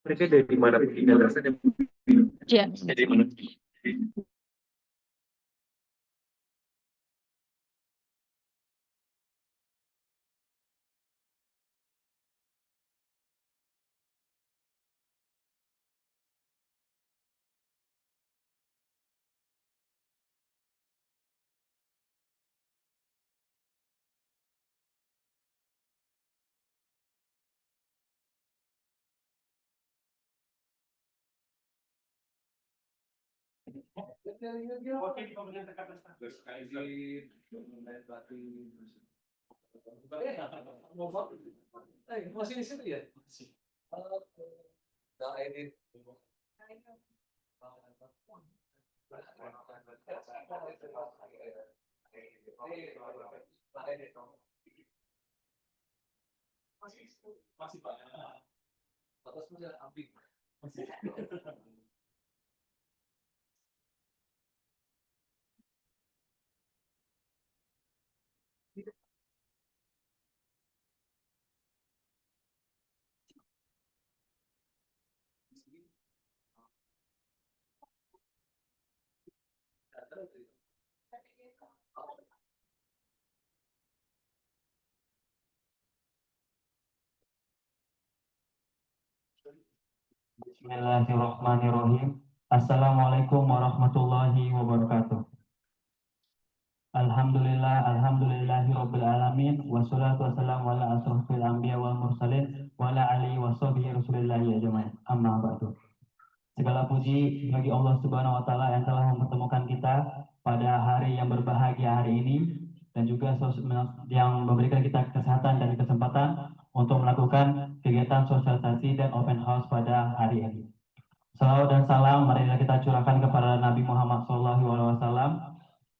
Mereka dari mana tinggal rasanya? Iya. Dari mana? Masih di situ ya? Nah, edit. Masih Pak. Atas masih Abi. Masih. Bismillahirrahmanirrahim. Assalamualaikum warahmatullahi wabarakatuh. Alhamdulillahirabbil alamin wassalatu wassalamu ala asrofil anbiya wal mursalin wa ala alihi washabihi rasulillahi ajmain. Amma ba'du. Segala puji bagi Allah Subhanahu wa taala yang telah mempertemukan kita pada hari yang berbahagia hari ini dan juga yang memberikan kita kesehatan dan kesempatan untuk melakukan kegiatan sosialisasi dan open house pada hari ini. Salawat dan salam marilah kita curahkan kepada Nabi Muhammad SAW,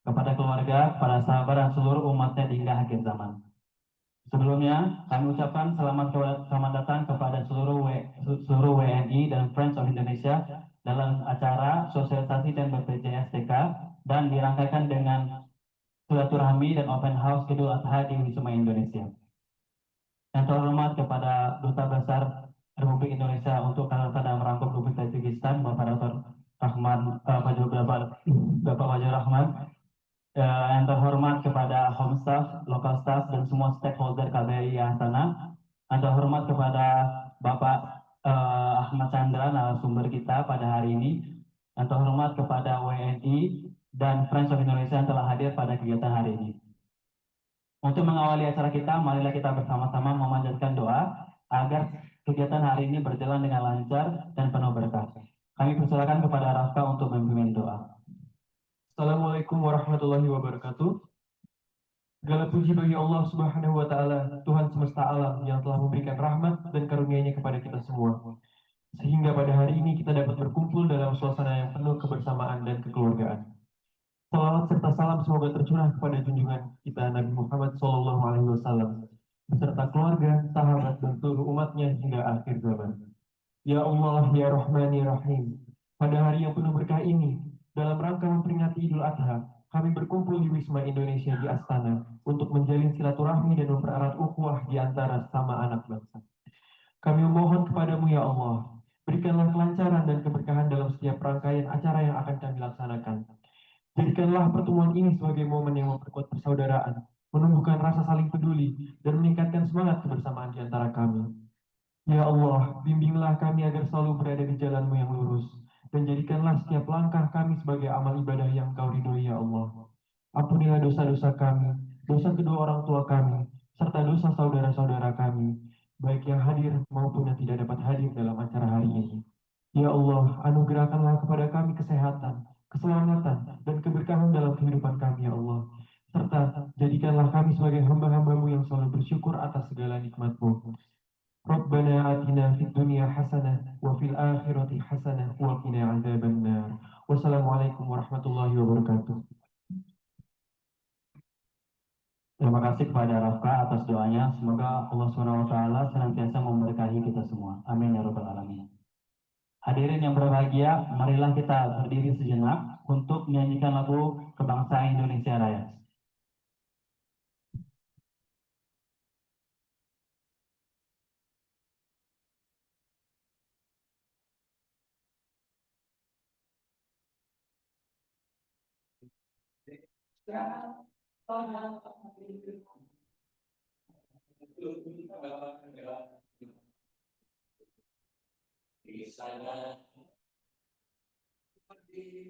kepada keluarga, para sahabat dan seluruh umatnya hingga akhir zaman. Sebelumnya, kami ucapkan selamat datang kepada seluruh WNI dan Friends of Indonesia dalam acara sosialisasi dan BPJS TK dan dirangkaikan dengan silaturahmi dan open house Idul Adha di Wisma Indonesia. Yang terhormat kepada Duta Besar Republik Indonesia untuk Kazakhstan dan Merangkap Republik Tajikistan, Bapak Dr. Rahman, Bapak Wajir Rahman. Yang terhormat kepada home staff, local staff, dan semua stakeholder KBRI Astana. Yang terhormat kepada Bapak Ahmad Chandra, narasumber kita pada hari ini. Yang terhormat kepada WNI dan Friends of Indonesia yang telah hadir pada kegiatan hari ini. Untuk mengawali acara kita, marilah kita bersama-sama memanjatkan doa agar kegiatan hari ini berjalan dengan lancar dan penuh berkah. Kami persilakan kepada Rafka untuk memimpin doa. Assalamualaikum warahmatullahi wabarakatuh. Segala puji bagi Allah Subhanahu wa taala, Tuhan semesta alam yang telah memberikan rahmat dan karunia-Nya kepada kita semua. Sehingga pada hari ini kita dapat berkumpul dalam suasana yang penuh kebersamaan dan kekeluargaan. Salawat serta salam semoga tercurah kepada junjungan kita Nabi Muhammad SAW beserta keluarga, sahabat, dan seluruh umatnya hingga akhir zaman. Ya Allah, Ya Rahman, Ya Rahim. Pada hari yang penuh berkah ini, dalam rangka memperingati Idul Adha, kami berkumpul di Wisma Indonesia di Astana untuk menjalin silaturahmi dan mempererat ukhuwah di antara sesama anak bangsa. Kami memohon kepadamu ya Allah, berikanlah kelancaran dan keberkahan dalam setiap rangkaian acara yang akan kami laksanakan. Jadikanlah pertemuan ini sebagai momen yang memperkuat persaudaraan, menumbuhkan rasa saling peduli, dan meningkatkan semangat kebersamaan di antara kami. Ya Allah, bimbinglah kami agar selalu berada di jalan-Mu yang lurus, dan jadikanlah setiap langkah kami sebagai amal ibadah yang Kau ridhoi ya Allah. Ampunilah dosa-dosa kami, dosa kedua orang tua kami, serta dosa saudara-saudara kami, baik yang hadir maupun yang tidak dapat hadir dalam acara hari ini. Ya Allah, anugerahkanlah kepada kami kesehatan, keselamatan, dan keberkahan dalam kehidupan kami ya Allah. Serta jadikanlah kami sebagai hamba-hamba-Mu yang selalu bersyukur atas segala nikmat-Mu. Rabbana atina fid dunya hasanah wa fil akhirati hasanah wa qina adzabannar. Wassalamualaikum warahmatullahi wabarakatuh. Terima kasih kepada Rafka atas doanya. Semoga Allah SWT senantiasa memberkahi kita semua. Amin ya rabbal alamin. Hadirin yang berbahagia, marilah kita berdiri sejenak untuk menyanyikan lagu Kebangsaan Indonesia Raya. Di sana di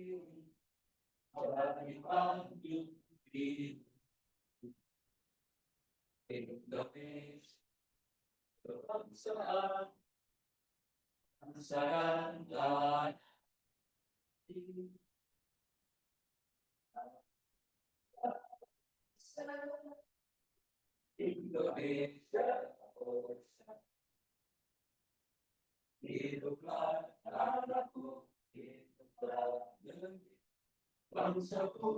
Indonesia bangsa Indonesia hiduplah anakku hiduplah negeri bangsaku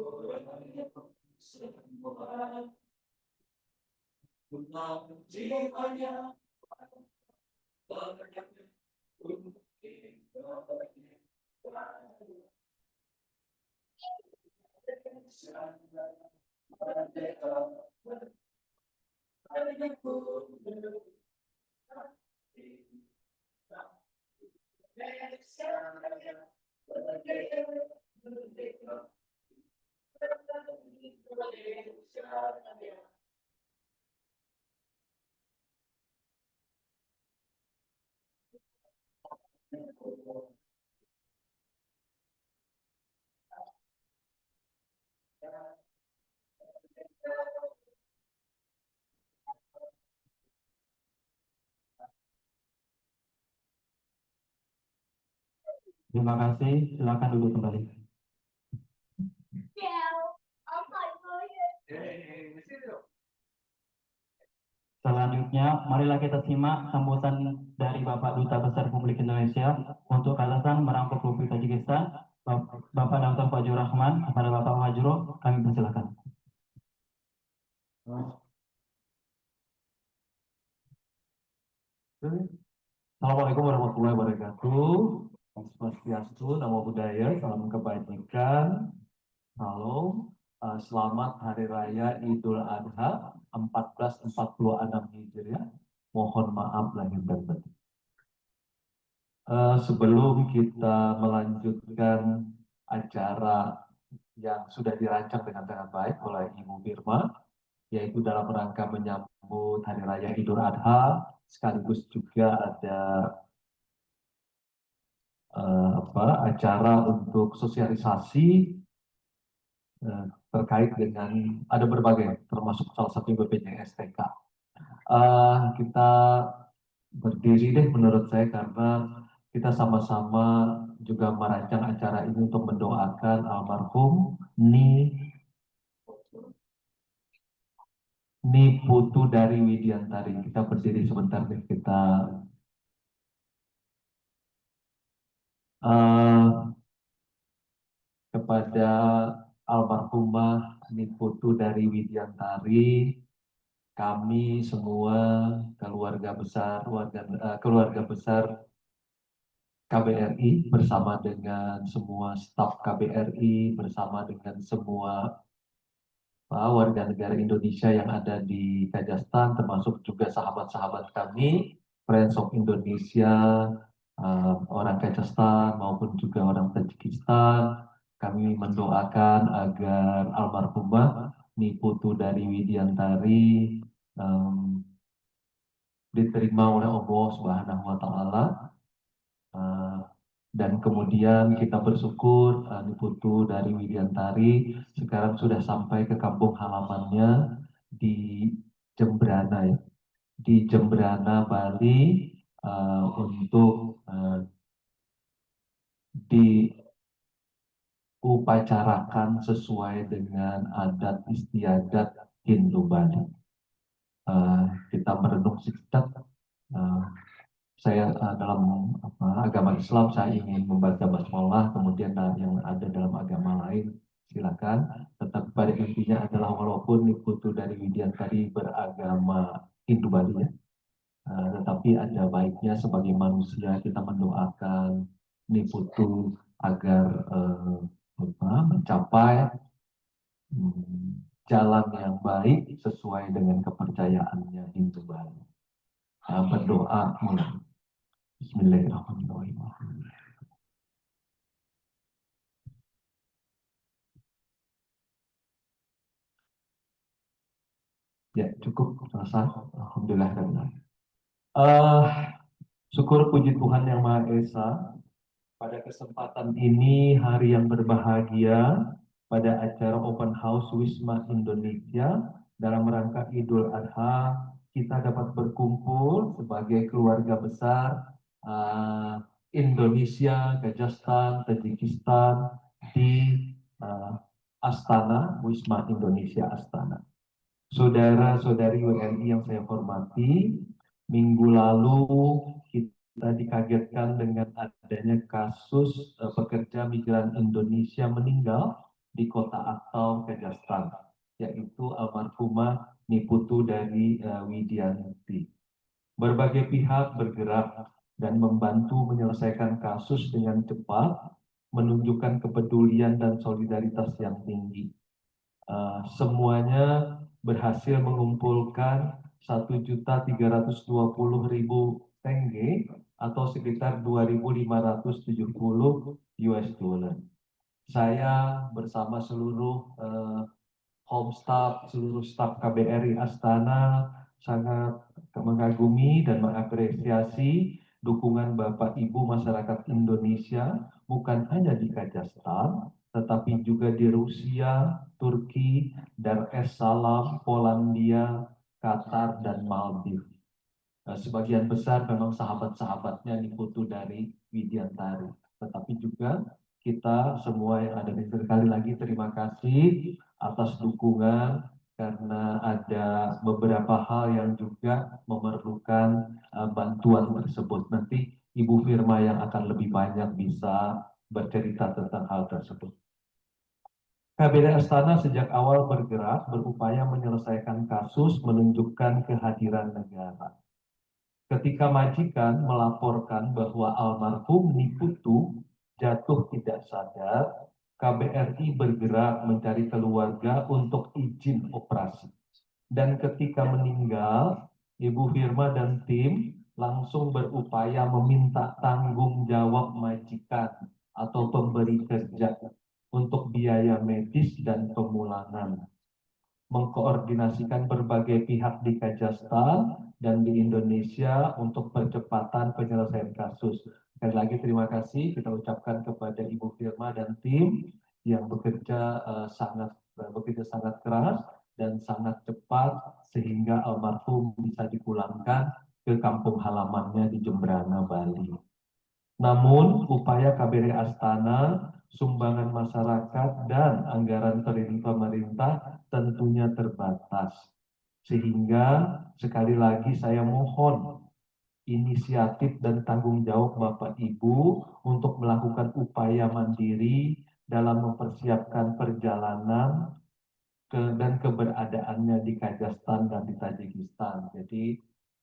semua guna jiwanya banyak untuk Indonesia merdeka Terima kasih, silakan duduk kembali. Selanjutnya, marilah kita simak sambutan dari Bapak Duta Besar Republik Indonesia untuk Kazakhstan merangkul Republik Tajikistan, Bapak Dr. Fajrul Rahman. Kepada Bapak Fajrul, kami persilakan. Assalamualaikum warahmatullahi wabarakatuh. Om Swastiastu, Namo Buddhaya, salam kebajikan. Halo, selamat Hari Raya Idul Adha 1446 Hijriah. Mohon maaf lahir dan batin. Sebelum kita melanjutkan acara yang sudah dirancang dengan sangat baik oleh Ibu Birma, yaitu dalam rangka menyambut Hari Raya Idul Adha, sekaligus juga ada acara untuk sosialisasi terkait dengan ada berbagai, termasuk salah satu BPJS TK. Kita berdiri deh menurut saya karena kita sama-sama juga merancang acara ini untuk mendoakan almarhum Ni Putu dari Widiantari. Kita berdiri sebentar deh, kita kepada almarhumah Ni Putu dari Widiantari, kami semua keluarga besar KBRI bersama dengan semua staf KBRI, bersama dengan semua warga negara Indonesia yang ada di Kazakhstan, termasuk juga sahabat-sahabat kami, Friends of Indonesia, orang Kazakhstan maupun juga orang Tajikistan. Kami mendoakan agar almarhumah Ni Putu dari Widiantari diterima oleh Allah Subhanahu wa Ta'ala. Dan kemudian kita bersyukur Ni Putu dari Widiantari sekarang sudah sampai ke kampung halamannya di Jembrana, ya, di Jembrana, Bali, untuk diupacarakan sesuai dengan adat istiadat Hindu Bali. Kita merenung sejenak. Saya dalam agama Islam saya ingin membaca basmalah, kemudian yang ada dalam agama lain silakan. Tetapi pada intinya adalah walaupun Ni Putu dari Widiantari beragama Hindu Bali, ya, tetapi ada baiknya sebagai manusia kita mendoakan Ni Putu agar mencapai jalan yang baik sesuai dengan kepercayaannya Hindu Bali. Berdoa mulai. Bismillahirrahmanirrahim. Ya, cukup selesai. Alhamdulillah. Eh, Syukur puji Tuhan Yang Maha Esa. Pada kesempatan ini, hari yang berbahagia, pada acara Open House Wisma Indonesia, dalam rangka Idul Adha, kita dapat berkumpul sebagai keluarga besar eh, Indonesia, Kazakhstan, Tajikistan di eh, Astana, Wisma Indonesia Astana. Saudara-saudari WNI yang saya hormati, minggu lalu kita dikagetkan dengan adanya kasus pekerja migran Indonesia meninggal di kota Aktau, Kazakhstan, yaitu almarhumah Niputu dari Widianti. Berbagai pihak bergerak dan membantu menyelesaikan kasus dengan cepat, menunjukkan kepedulian dan solidaritas yang tinggi. Semuanya berhasil mengumpulkan 1.320.000 tenge atau sekitar 2.570 US dollar. Saya bersama seluruh home staff, seluruh staf KBRI Astana sangat mengagumi dan mengapresiasi dukungan Bapak Ibu masyarakat Indonesia bukan hanya di Kazakhstan, tetapi juga di Rusia, Turki, Dar es Salaam, Polandia, Qatar, dan Maldives. Sebagian besar memang sahabat-sahabatnya Niputu dari Widiantari. Tetapi juga kita semua yang ada di sini, sekali lagi terima kasih atas dukungan karena ada beberapa hal yang juga memerlukan bantuan tersebut. Nanti Ibu Firma yang akan lebih banyak bisa bercerita tentang hal tersebut. KBRI Astana sejak awal bergerak berupaya menyelesaikan kasus menunjukkan kehadiran negara. Ketika majikan melaporkan bahwa almarhum Niputu jatuh tidak sadar, KBRI bergerak mencari keluarga untuk izin operasi. Dan ketika meninggal, Ibu Firma dan tim langsung berupaya meminta tanggung jawab majikan atau pemberi kerja untuk biaya medis dan pemulangan, mengkoordinasikan berbagai pihak di Kazakhstan dan di Indonesia untuk percepatan penyelesaian kasus. Sekali lagi terima kasih kita ucapkan kepada Ibu Firma dan tim yang bekerja sangat keras dan sangat cepat sehingga almarhum bisa dipulangkan ke kampung halamannya di Jemberana, Bali. Namun, upaya KBRI Astana, sumbangan masyarakat, dan anggaran pemerintah tentunya terbatas. Sehingga, sekali lagi saya mohon inisiatif dan tanggung jawab Bapak Ibu untuk melakukan upaya mandiri dalam mempersiapkan perjalanan dan keberadaannya di Kazakhstan dan di Tajikistan. Jadi,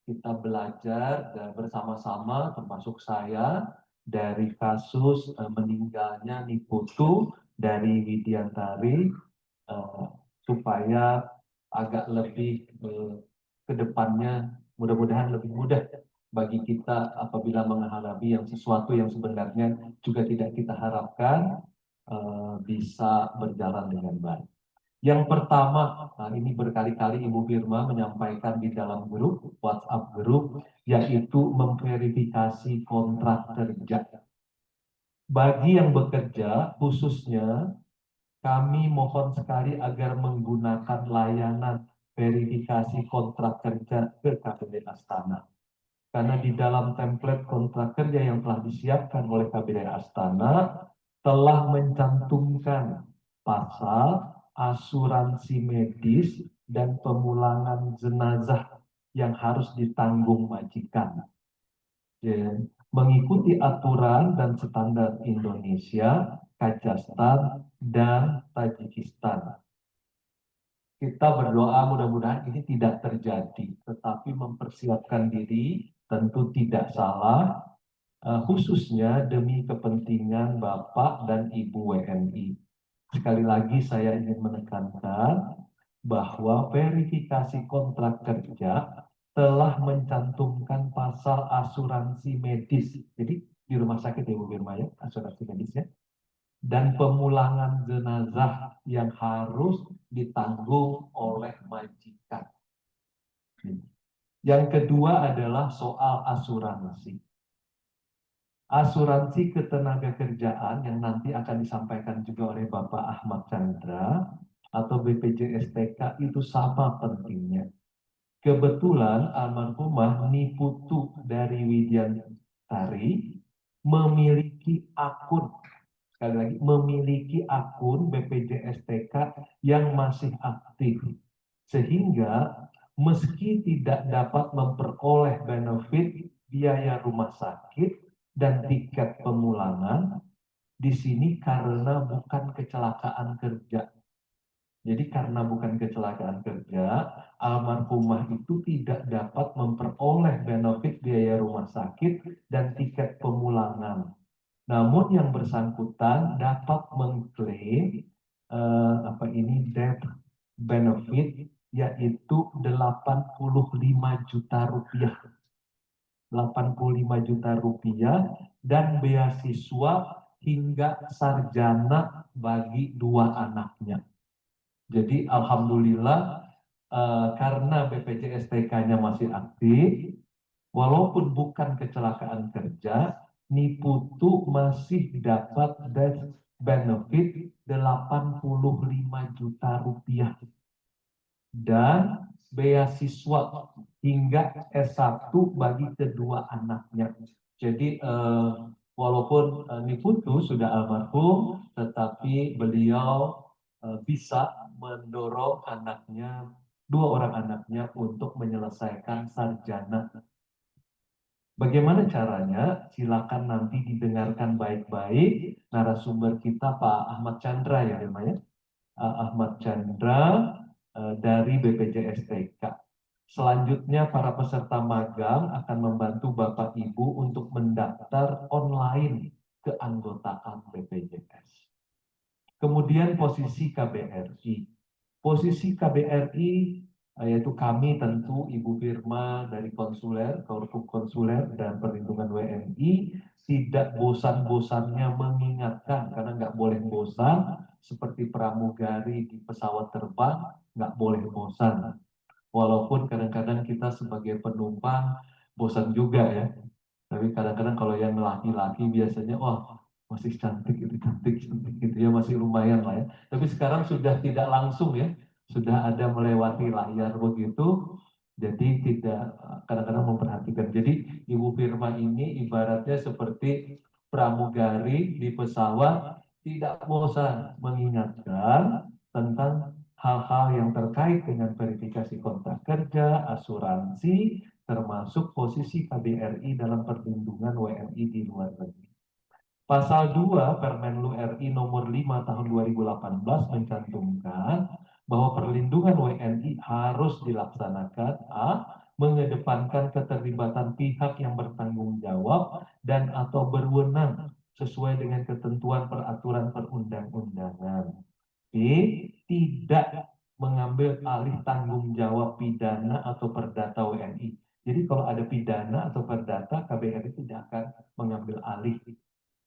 kita belajar bersama-sama, termasuk saya, dari kasus meninggalnya Niputu dari Widiantari supaya agak lebih ke depannya mudah-mudahan lebih mudah bagi kita apabila menghadapi yang sesuatu yang sebenarnya juga tidak kita harapkan bisa berjalan dengan baik. Yang pertama, ini berkali-kali Ibu Firma menyampaikan di dalam grup, WhatsApp grup, yaitu memverifikasi kontrak kerja. Bagi yang bekerja, khususnya kami mohon sekali agar menggunakan layanan verifikasi kontrak kerja ke KBRI Astana. Karena di dalam template kontrak kerja yang telah disiapkan oleh KBRI Astana, telah mencantumkan pasal asuransi medis dan pemulangan jenazah yang harus ditanggung majikan. Mengikuti aturan dan standar Indonesia, Kazakhstan, dan Tajikistan. Kita berdoa mudah-mudahan ini tidak terjadi, tetapi mempersiapkan diri tentu tidak salah, khususnya demi kepentingan Bapak dan Ibu WNI. Sekali lagi saya ingin menekankan bahwa verifikasi kontrak kerja telah mencantumkan pasal asuransi medis. Jadi di rumah sakit Ibu Firma ya, asuransi medisnya. Dan pemulangan jenazah yang harus ditanggung oleh majikan. Yang kedua adalah soal asuransi. Asuransi ketenagakerjaan yang nanti akan disampaikan juga oleh Bapak Ahmad Chandra atau BPJS-TK itu sama pentingnya. Kebetulan almarhumah Niputu dari Widyantari memiliki akun, sekali lagi memiliki akun BPJS-TK yang masih aktif. Sehingga meski tidak dapat memperoleh benefit biaya rumah sakit dan tiket pemulangan, di sini karena bukan kecelakaan kerja. Jadi karena bukan kecelakaan kerja, almarhumah itu tidak dapat memperoleh benefit biaya rumah sakit dan tiket pemulangan. Namun yang bersangkutan dapat mengklaim death benefit yaitu 85 juta rupiah. 85 juta rupiah dan beasiswa hingga sarjana bagi dua anaknya. Jadi alhamdulillah karena BPJS-TK-nya masih aktif, walaupun bukan kecelakaan kerja, Niputu masih dapat death benefit 85 juta rupiah dan beasiswa hingga S1 bagi kedua anaknya. Jadi walaupun Niputu sudah almarhum, tetapi beliau bisa mendorong anaknya, dua orang anaknya untuk menyelesaikan sarjana. Bagaimana caranya? Silakan nanti didengarkan baik-baik narasumber kita Pak Ahmad Chandra ya, Ahmad Chandra dari BPJS-TK. Selanjutnya para peserta magang akan membantu Bapak Ibu untuk mendaftar online keanggotaan BPJS. Kemudian posisi KBRI. Posisi KBRI yaitu kami tentu Ibu Firma dari konsuler, Korpu Konsuler dan Perlindungan WNI tidak bosan-bosannya mengingatkan karena nggak boleh bosan seperti pramugari di pesawat terbang nggak boleh bosan. Walaupun kadang-kadang kita sebagai penumpang bosan juga ya. Tapi kadang-kadang kalau yang laki-laki biasanya masih cantik gitu ya, masih lumayan lah ya. Tapi sekarang sudah tidak langsung ya, sudah ada melewati layar begitu. Jadi tidak kadang-kadang memperhatikan. Jadi Ibu Firma ini ibaratnya seperti pramugari di pesawat tidak bosan mengingatkan tentang hal-hal yang terkait dengan verifikasi kontrak kerja, asuransi, termasuk posisi KBRI dalam perlindungan WNI di luar negeri. Pasal 2 Permenlu RI nomor 5 tahun 2018 mencantumkan bahwa perlindungan WNI harus dilaksanakan mengedepankan keterlibatan pihak yang bertanggung jawab dan atau berwenang sesuai dengan ketentuan peraturan perundang-undangan. B. Tidak mengambil alih tanggung jawab pidana atau perdata WNI. Jadi kalau ada pidana atau perdata, KBRI tidak akan mengambil alih.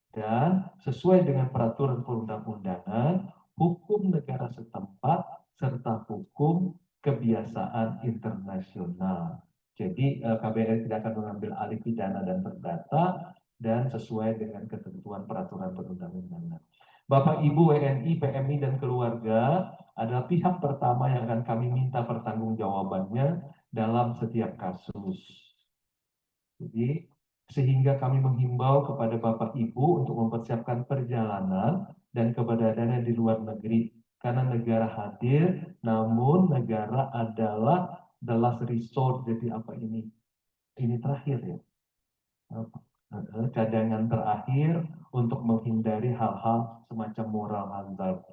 Dan sesuai dengan peraturan perundang-undangan, hukum negara setempat, serta hukum kebiasaan internasional. Jadi KBRI tidak akan mengambil alih pidana dan perdata, dan sesuai dengan ketentuan peraturan perundang-undangan. Bapak Ibu WNI, PMI, dan keluarga adalah pihak pertama yang akan kami minta pertanggungjawabannya dalam setiap kasus. Jadi, sehingga kami menghimbau kepada Bapak Ibu untuk mempersiapkan perjalanan dan keberadaannya di luar negeri. Karena negara hadir, namun negara adalah the last resort. Jadi apa ini? Ini terakhir ya. Cadangan terakhir untuk menghindari hal-hal semacam moral hazard.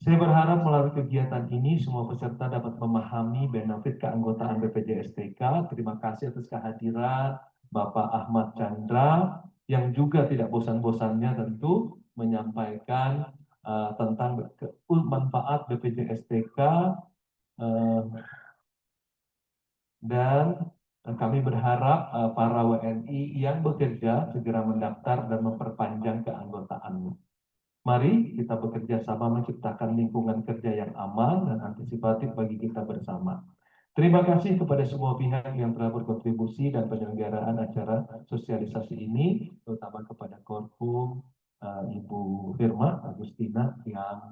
Saya berharap melalui kegiatan ini semua peserta dapat memahami benefit keanggotaan BPJS-TK. Terima kasih atas kehadiran Bapak Ahmad Chandra yang juga tidak bosan-bosannya tentu menyampaikan tentang manfaat BPJS-TK dan kami berharap para WNI yang bekerja segera mendaftar dan memperpanjang keanggotaannya. Mari kita bekerja sama menciptakan lingkungan kerja yang aman dan antisipatif bagi kita bersama. Terima kasih kepada semua pihak yang telah berkontribusi dan penyelenggaraan acara sosialisasi ini, terutama kepada Korpum, Ibu Firma Agustina yang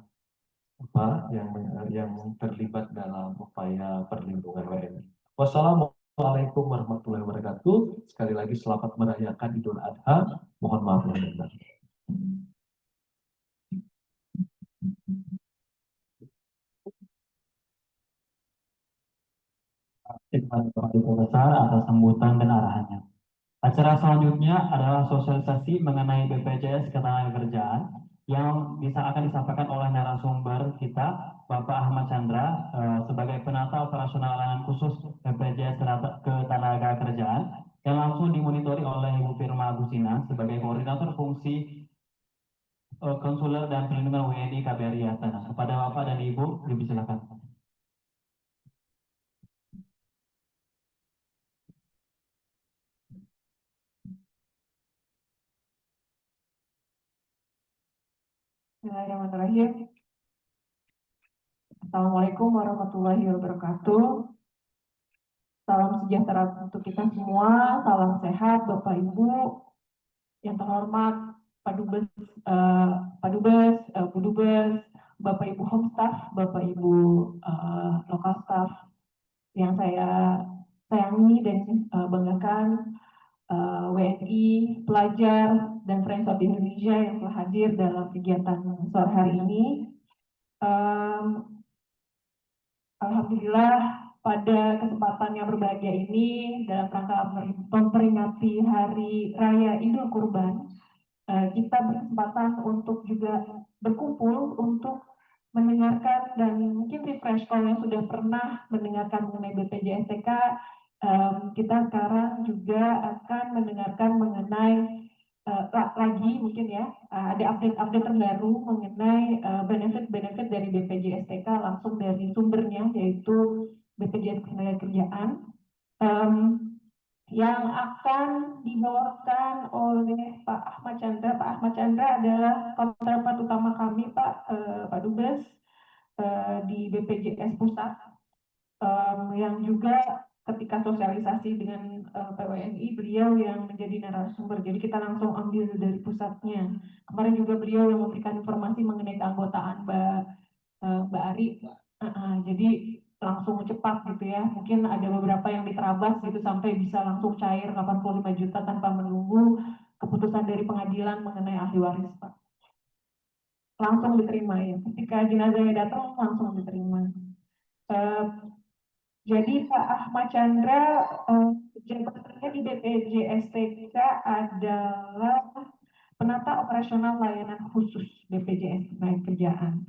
terlibat dalam upaya perlindungan WNI. Wassalamualaikum warahmatullahi wabarakatuh. Sekali lagi selamat merayakan Idul Adha. Mohon maaf lahir dan batin. Terima kasih kepada Duta Besar atas sambutan dan arahannya. Acara selanjutnya adalah sosialisasi mengenai BPJS Ketenagakerjaan yang akan disampaikan oleh narasumber kita, Bapak Ahmad Chandra, sebagai penata operasional layanan khusus BPJS Ketenagakerjaan yang langsung dimonitori oleh Ibu Firma Agustina sebagai koordinator fungsi konsuler dan perlindungan WNI KBRI Astana. Kepada Bapak dan Ibu, dipersilakan. Bismillahirrahmanirrahim. Assalamualaikum warahmatullahi wabarakatuh. Salam sejahtera untuk kita semua. Salam sehat, Bapak Ibu yang terhormat, Pak Dubes, Bu Dubes, Bapak Ibu Home Staff, Bapak Ibu Lokal Staff yang saya sayangi dan banggakan, WNI, pelajar, dan Friends of Indonesia yang telah hadir dalam kegiatan sore hari ini. Alhamdulillah pada kesempatan yang berbahagia ini dalam rangka memperingati Hari Raya Idul Kurban, kita berkesempatan untuk juga berkumpul untuk mendengarkan dan mungkin refresh kalau yang sudah pernah mendengarkan mengenai BPJS TK, kita sekarang juga akan mendengarkan mengenai lagi mungkin ya ada update terbaru mengenai benefit dari BPJS TK langsung dari sumbernya yaitu BPJS Ketenagakerjaan yang akan dibawakan oleh Pak Ahmad Chandra. Pak Ahmad Chandra adalah kontrapat utama kami Pak Dubes di BPJS Pusat yang juga ketika sosialisasi dengan PWNI, beliau yang menjadi narasumber. Jadi kita langsung ambil dari pusatnya. Kemarin juga beliau yang memberikan informasi mengenai keanggotaan Mbak Ari. Jadi langsung cepat gitu ya. Mungkin ada beberapa yang diterabas gitu sampai bisa langsung cair 85 juta tanpa menunggu keputusan dari pengadilan mengenai ahli waris, Pak. Langsung diterima ya. Ketika jenazahnya datang langsung diterima. Jadi Pak Ahmad Chandra jabatannya di BPJS TK adalah penata operasional layanan khusus BPJS Ketenagakerjaan.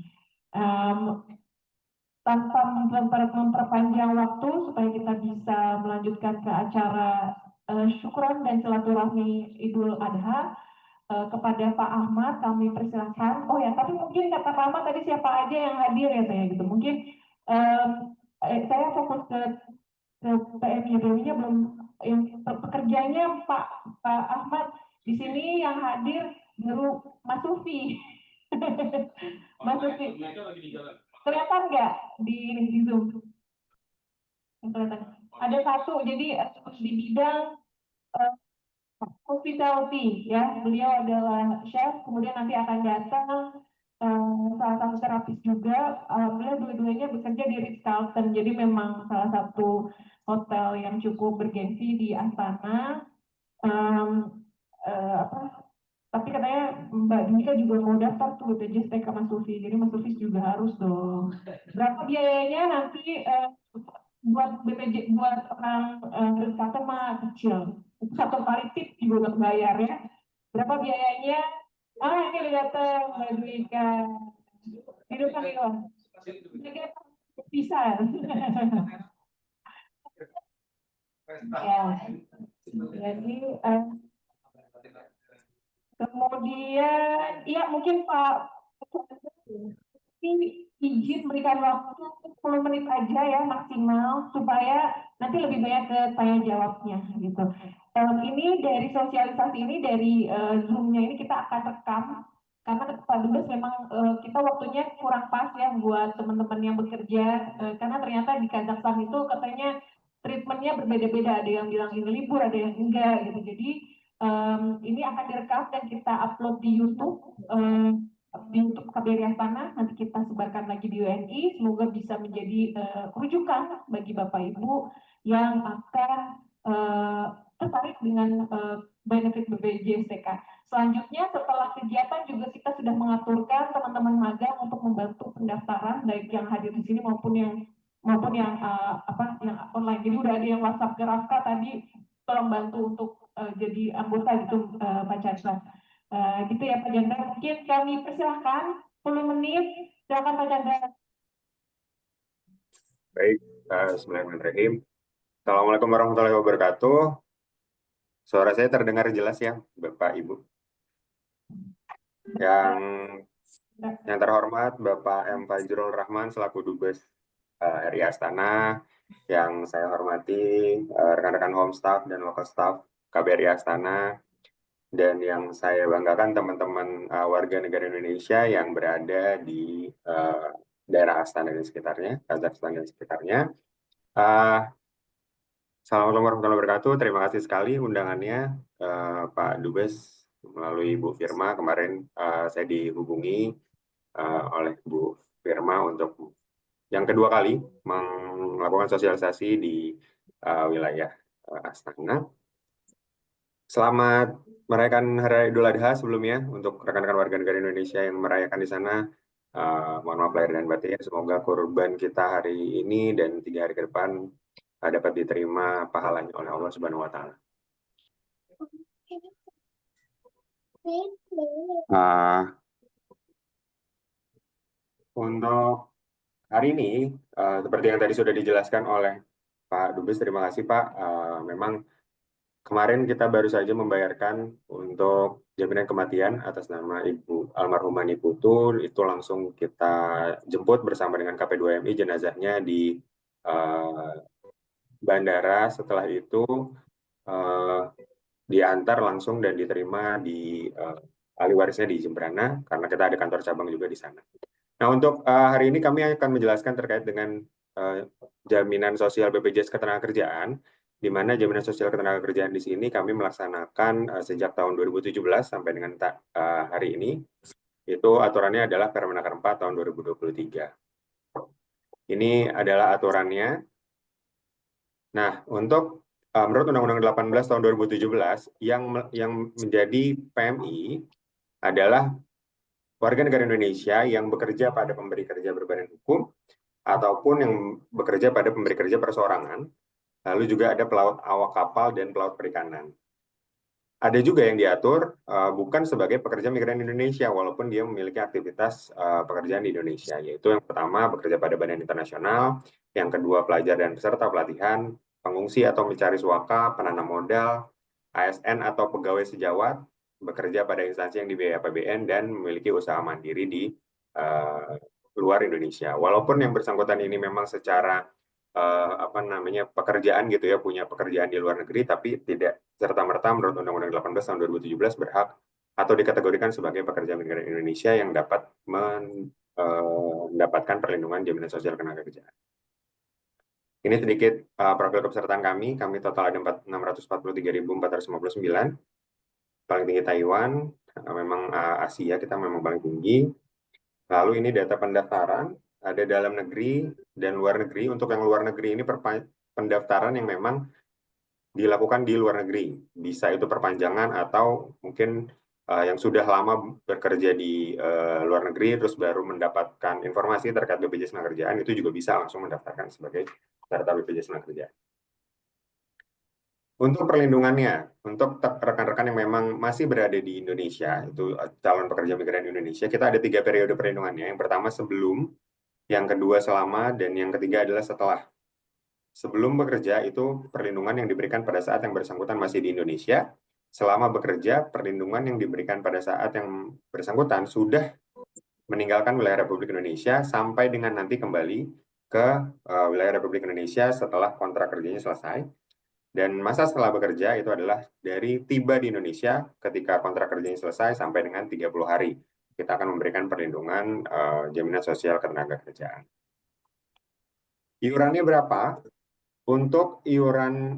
Tanpa memperpanjang waktu supaya kita bisa melanjutkan ke acara syukuran dan silaturahmi Idul Adha, kepada Pak Ahmad kami persilahkan. Oh ya, tapi mungkin kata Pak Ahmad tadi siapa aja yang hadir ya saya gitu. Mungkin saya fokus ke PMI-nya belum, yang pekerjanya Pak Ahmad di sini yang hadir baru Mas Sufi. Mas Sufi. Kelihatan nggak di Zoom? Kelihatan. Ada satu, jadi di bidang hospitality ya, beliau adalah chef, kemudian nanti akan datang salah satu terapis juga. Alhamdulillah dua-duanya bekerja di Ritz-Carlton, jadi memang salah satu hotel yang cukup bergengsi di Astana. Tapi katanya Mbak Dika juga mau daftar tuh BPJS TK Mas Sufi, jadi Mas Sufi juga harus dong. Berapa biayanya nanti buat BPJ buat orang Ritz-Carlton mah kecil. Satu kali tip juga udah bayar ya. Berapa biayanya? Ini datang Mbak Dika. Hidup kami dong. Bisa. Ya. Jadi kemudian ya mungkin Pak ini izin berikan waktu 10 menit aja ya maksimal supaya nanti lebih banyak ke tanya jawabnya gitu. Ini dari sosialisasi ini dari Zoom-nya ini kita akan rekam karena Pak Dubes memang kita waktunya kurang pas ya buat teman-teman yang bekerja, karena ternyata di Kazakhstan itu katanya treatmentnya berbeda-beda, ada yang bilang ini libur, ada yang enggak gitu. Jadi ini akan direkam dan kita upload di YouTube. Di YouTube KBRI Astana, nanti kita sebarkan lagi di UNI, semoga bisa menjadi rujukan bagi Bapak Ibu yang akan tertarik dengan benefit BPJS TK. Selanjutnya setelah kegiatan juga kita sudah mengaturkan teman-teman magang untuk membantu pendaftaran baik yang hadir di sini maupun yang yang online. Jadi udah ada yang WhatsApp ke Rafka tadi, tolong bantu untuk jadi anggota gitu Pak Chandra. Gitu ya Pak Chandra. Mungkin kami persilahkan 10 menit. Silakan Pak Chandra. Baik, bismillahirrahmanirrahim. Assalamualaikum warahmatullahi wabarakatuh. Suara saya terdengar jelas ya, Bapak Ibu. Yang terhormat Bapak M. Fajrul Rahman selaku Dubes RI Astana, yang saya hormati rekan-rekan home staff dan local staff KBRI Astana, dan yang saya banggakan teman-teman warga negara Indonesia yang berada di daerah Astana dan sekitarnya, Kazakhstan dan sekitarnya. Assalamualaikum warahmatullahi wabarakatuh. Terima kasih sekali undangannya Pak Dubes melalui Bu Firma. Kemarin saya dihubungi oleh Bu Firma untuk yang kedua kali melakukan sosialisasi di wilayah Astana. Selamat merayakan Hari Idul Adha sebelumnya untuk rekan-rekan warga negara Indonesia yang merayakan di sana. Mohon maaf lahir dan batin. Semoga kurban kita hari ini dan 3 hari ke depan dapat diterima pahalanya oleh Allah Subhanahu wa Ta'ala. Untuk hari ini, seperti yang tadi sudah dijelaskan oleh Pak Dubes, terima kasih Pak. Memang kemarin kita baru saja membayarkan untuk jaminan kematian atas nama Ibu almarhumah Niputu, itu langsung kita jemput bersama dengan KP2MI jenazahnya di bandara. Setelah itu diantar langsung dan diterima di ahli warisnya di Jemberana, karena kita ada kantor cabang juga di sana. Nah, untuk hari ini kami akan menjelaskan terkait dengan jaminan sosial BPJS Ketenagakerjaan, di mana jaminan sosial ketenagakerjaan di sini kami melaksanakan sejak tahun 2017 sampai dengan hari ini. Itu aturannya adalah Permenaker 4 tahun 2023. Ini adalah aturannya. Nah, untuk menurut Undang-Undang 18 tahun 2017, yang menjadi PMI adalah warga negara Indonesia yang bekerja pada pemberi kerja berbadan hukum ataupun yang bekerja pada pemberi kerja perseorangan. Lalu juga ada pelaut awak kapal dan pelaut perikanan. Ada juga yang diatur bukan sebagai pekerja migran Indonesia, walaupun dia memiliki aktivitas pekerjaan di Indonesia, yaitu yang pertama bekerja pada badan internasional, yang kedua pelajar dan peserta pelatihan, pengungsi atau mencari suaka, penanam modal, ASN atau pegawai sejawat, bekerja pada instansi yang dibiayai APBN, dan memiliki usaha mandiri di luar Indonesia. Walaupun yang bersangkutan ini memang secara pekerjaan gitu ya, punya pekerjaan di luar negeri, tapi tidak serta-merta menurut Undang-Undang 18 tahun 2017 berhak atau dikategorikan sebagai pekerja migran Indonesia yang dapat mendapatkan perlindungan jaminan sosial ketenagakerjaan. Ini sedikit profil kepesertaan kami total ada 643.459, paling tinggi Taiwan, memang Asia kita memang paling tinggi. Lalu ini data pendaftaran, ada dalam negeri dan luar negeri. Untuk yang luar negeri ini pendaftaran yang memang dilakukan di luar negeri. Bisa itu perpanjangan atau mungkin yang sudah lama bekerja di luar negeri terus baru mendapatkan informasi terkait BPJS Ketenagakerjaan, itu juga bisa langsung mendaftarkan sebagai peserta BPJS Ketenagakerjaan. Untuk perlindungannya, untuk rekan-rekan yang memang masih berada di Indonesia, itu calon pekerja migran Indonesia, kita ada 3 periode perlindungannya. Yang pertama sebelum, yang kedua selama, dan yang ketiga adalah setelah. Sebelum bekerja itu perlindungan yang diberikan pada saat yang bersangkutan masih di Indonesia. Selama bekerja, perlindungan yang diberikan pada saat yang bersangkutan sudah meninggalkan wilayah Republik Indonesia sampai dengan nanti kembali ke wilayah Republik Indonesia setelah kontrak kerjanya selesai. Dan masa setelah bekerja itu adalah dari tiba di Indonesia ketika kontrak kerjanya selesai sampai dengan 30 hari. kita akan memberikan perlindungan jaminan sosial ketenagakerjaan. Iurannya berapa? Untuk iuran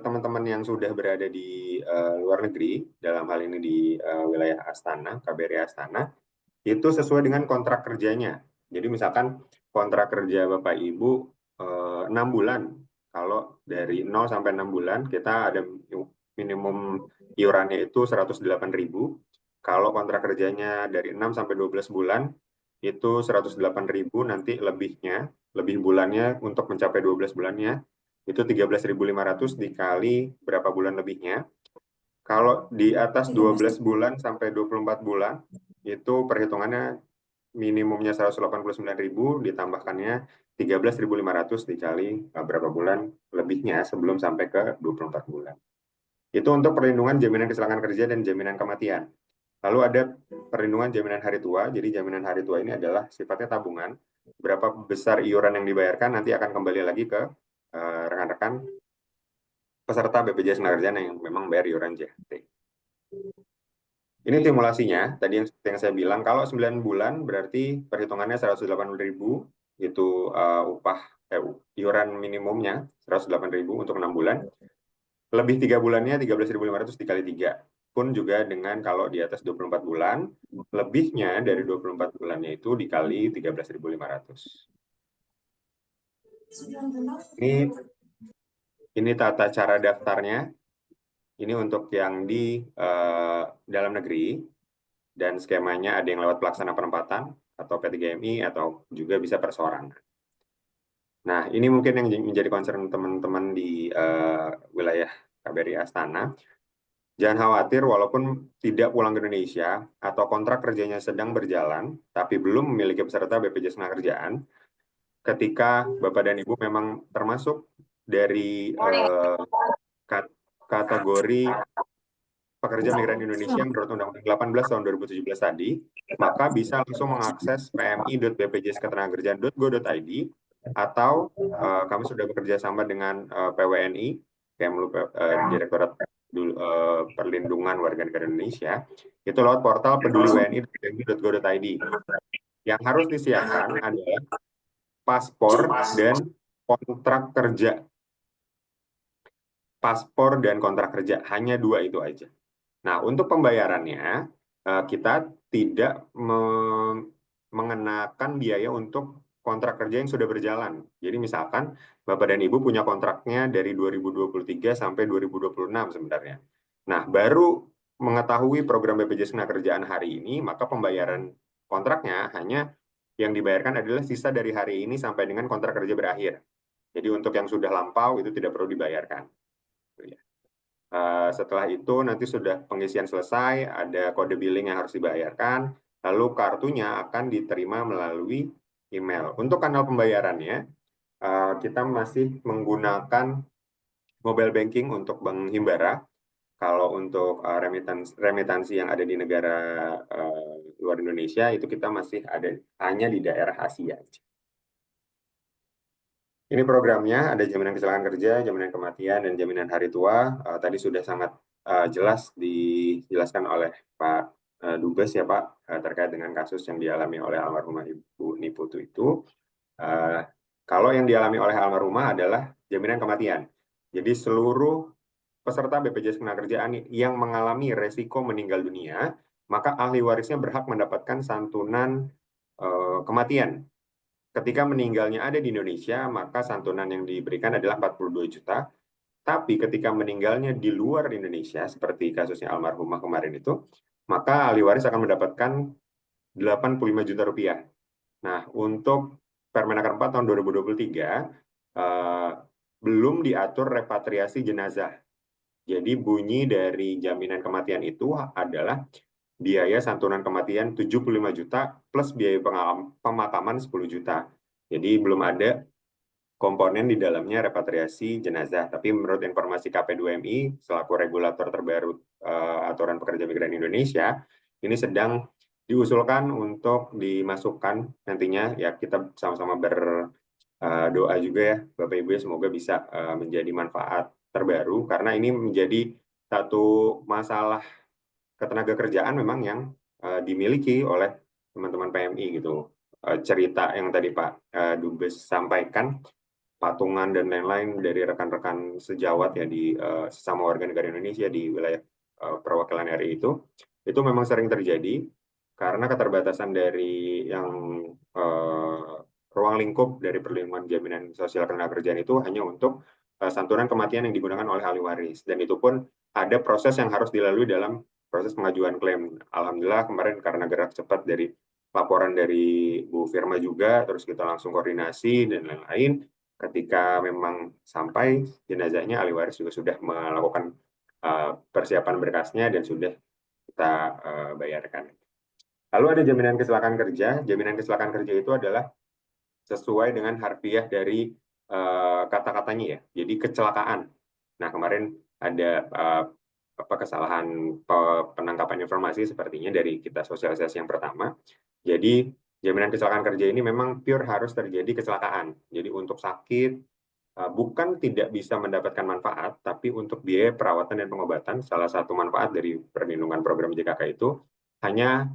teman-teman yang sudah berada di luar negeri, dalam hal ini di wilayah Astana, KBRI Astana, itu sesuai dengan kontrak kerjanya. Jadi misalkan kontrak kerja Bapak Ibu 6 bulan, kalau dari 0 sampai 6 bulan kita ada minimum iurannya itu 108.000. Kalau kontrak kerjanya dari 6 sampai 12 bulan itu 108.000, nanti lebih bulannya untuk mencapai 12 bulannya itu 13.500 dikali berapa bulan lebihnya. Kalau di atas 12 bulan sampai 24 bulan, itu perhitungannya minimumnya 189.000, ditambahkannya 13.500 dikali berapa bulan lebihnya sebelum sampai ke 24 bulan. Itu untuk perlindungan jaminan kecelakaan kerja dan jaminan kematian. Lalu ada perlindungan jaminan hari tua. Jadi jaminan hari tua ini adalah sifatnya tabungan. Berapa besar iuran yang dibayarkan nanti akan kembali lagi ke rekan-rekan peserta BPJS Ketenagakerjaan yang memang bayar iuran JHT. Ini simulasinya, tadi yang saya bilang, kalau 9 bulan berarti perhitungannya 180.000, itu iuran minimumnya 108.000 untuk 6 bulan. Lebih 3 bulannya 13.500 dikali 3. Pun juga dengan kalau di atas 24 bulan, lebihnya dari 24 bulannya itu dikali 13.500. Ini tata cara daftarnya. Ini untuk yang di dalam negeri, dan skemanya ada yang lewat pelaksana penempatan atau P3MI atau juga bisa perseorangan. Nah, ini mungkin yang menjadi concern teman-teman di wilayah KBRI Astana. Jangan khawatir, walaupun tidak pulang ke Indonesia atau kontrak kerjanya sedang berjalan, tapi belum memiliki peserta BPJS Ketenagakerjaan, ketika Bapak dan Ibu memang termasuk dari kategori pekerja migran Indonesia menurut Undang-Undang 18 tahun 2017 tadi, maka bisa langsung mengakses pmi.bpjsketenagakerjaan.go.id, atau kami sudah bekerja sama dengan PWNI, Direktorat Perlindungan Warga Negara Indonesia, itu lewat portal peduliwni.go.id. Yang harus disiapkan adalah paspor dan kontrak kerja. Paspor dan kontrak kerja, hanya 2 itu aja. Nah, untuk pembayarannya, kita tidak mengenakan biaya untuk kontrak kerja yang sudah berjalan. Jadi misalkan Bapak dan Ibu punya kontraknya dari 2023 sampai 2026 sebenarnya. Nah, baru mengetahui program BPJS Ketenagakerjaan hari ini, maka pembayaran kontraknya hanya yang dibayarkan adalah sisa dari hari ini sampai dengan kontrak kerja berakhir. Jadi untuk yang sudah lampau itu tidak perlu dibayarkan. Setelah itu nanti sudah pengisian selesai, ada kode billing yang harus dibayarkan, lalu kartunya akan diterima melalui email. Untuk kanal pembayarannya, kita masih menggunakan mobile banking untuk Bank Himbara. Kalau untuk remitansi yang ada di negara luar Indonesia, itu kita masih ada hanya di daerah Asia. Ini programnya, ada jaminan kecelakaan kerja, jaminan kematian, dan jaminan hari tua. Tadi sudah sangat jelas dijelaskan oleh Pak Dubes ya Pak, terkait dengan kasus yang dialami oleh almarhumah Ibu Niputu itu. Kalau yang dialami oleh almarhumah adalah jaminan kematian. Jadi seluruh peserta BPJS Ketenagakerjaan yang mengalami resiko meninggal dunia, maka ahli warisnya berhak mendapatkan santunan kematian. Ketika meninggalnya ada di Indonesia, maka santunan yang diberikan adalah 42 juta. Tapi ketika meninggalnya di luar Indonesia, seperti kasusnya almarhumah kemarin itu, maka ahli waris akan mendapatkan 85 juta rupiah. Nah, untuk Permenaker 4 tahun 2023, belum diatur repatriasi jenazah. Jadi bunyi dari jaminan kematian itu adalah biaya santunan kematian 75 juta plus biaya pemakaman 10 juta. Jadi belum ada komponen di dalamnya repatriasi jenazah. Tapi menurut informasi KP2MI, selaku regulator terbaru aturan pekerja migran Indonesia, ini sedang diusulkan untuk dimasukkan nantinya. Ya, kita sama-sama berdoa juga ya, Bapak Ibu, ya, semoga bisa menjadi manfaat terbaru, karena ini menjadi satu masalah ketenagakerjaan memang yang dimiliki oleh teman-teman PMI gitu. Cerita yang tadi Pak Dubes sampaikan, patungan dan lain-lain dari rekan-rekan sejawat ya di sesama warga negara Indonesia di wilayah perwakilan RI itu memang sering terjadi karena keterbatasan dari yang ruang lingkup dari perlindungan jaminan sosial ketenagakerjaan itu hanya untuk santunan kematian yang digunakan oleh ahli waris, dan itu pun ada proses yang harus dilalui dalam proses pengajuan klaim. Alhamdulillah kemarin karena gerak cepat dari laporan dari Bu Firma juga, terus kita langsung koordinasi dan lain-lain. Ketika memang sampai jenazahnya, ahli waris juga sudah melakukan persiapan berkasnya dan sudah kita bayarkan. Lalu ada jaminan kecelakaan kerja. Jaminan kecelakaan kerja itu adalah sesuai dengan harfiah dari kata-katanya ya. Jadi kecelakaan. Nah, kemarin ada kesalahan penangkapan informasi sepertinya dari kita sosialisasi yang pertama. Jadi jaminan kecelakaan kerja ini memang pure harus terjadi kecelakaan. Jadi untuk sakit bukan tidak bisa mendapatkan manfaat, tapi untuk biaya perawatan dan pengobatan, salah satu manfaat dari perlindungan program JKK itu hanya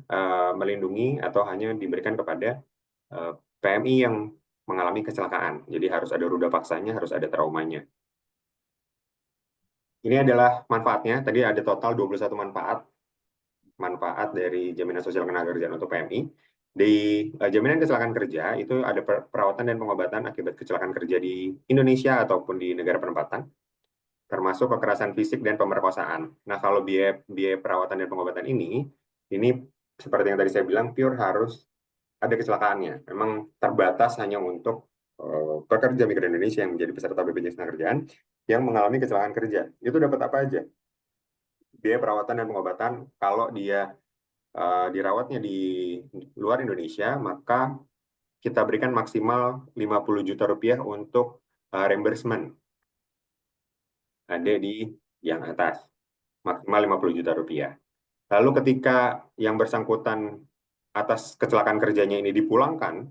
melindungi atau hanya diberikan kepada PMI yang mengalami kecelakaan. Jadi harus ada ruda paksanya, harus ada traumanya. Ini adalah manfaatnya. Tadi ada total 21 manfaat dari jaminan sosial ketenagakerjaan untuk PMI. Di jaminan kecelakaan kerja itu ada perawatan dan pengobatan akibat kecelakaan kerja di Indonesia ataupun di negara penempatan, termasuk kekerasan fisik dan pemerkosaan. Nah, kalau biaya perawatan dan pengobatan ini seperti yang tadi saya bilang, pure harus ada kecelakaannya. Memang terbatas hanya untuk pekerja migran Indonesia yang menjadi peserta BPJS Ketenagakerjaan yang mengalami kecelakaan kerja. Itu dapat apa aja? Biaya perawatan dan pengobatan kalau dia dirawatnya di luar Indonesia, maka kita berikan maksimal 50 juta rupiah untuk reimbursement. Ada di yang atas, maksimal 50 juta rupiah. Lalu ketika yang bersangkutan atas kecelakaan kerjanya ini dipulangkan,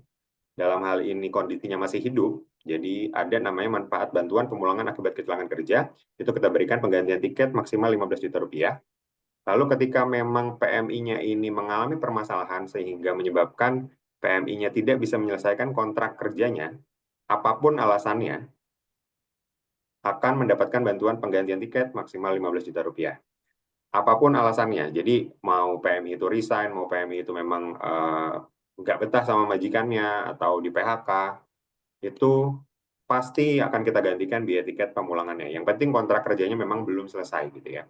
dalam hal ini kondisinya masih hidup, jadi ada namanya manfaat bantuan pemulangan akibat kecelakaan kerja, itu kita berikan penggantian tiket maksimal 15 juta rupiah. Lalu ketika memang PMI-nya ini mengalami permasalahan sehingga menyebabkan PMI-nya tidak bisa menyelesaikan kontrak kerjanya, apapun alasannya, akan mendapatkan bantuan penggantian tiket maksimal 15 juta rupiah. Apapun alasannya, jadi mau PMI itu resign, mau PMI itu memang nggak betah sama majikannya, atau di PHK, itu pasti akan kita gantikan biaya tiket pemulangannya. Yang penting kontrak kerjanya memang belum selesai gitu ya.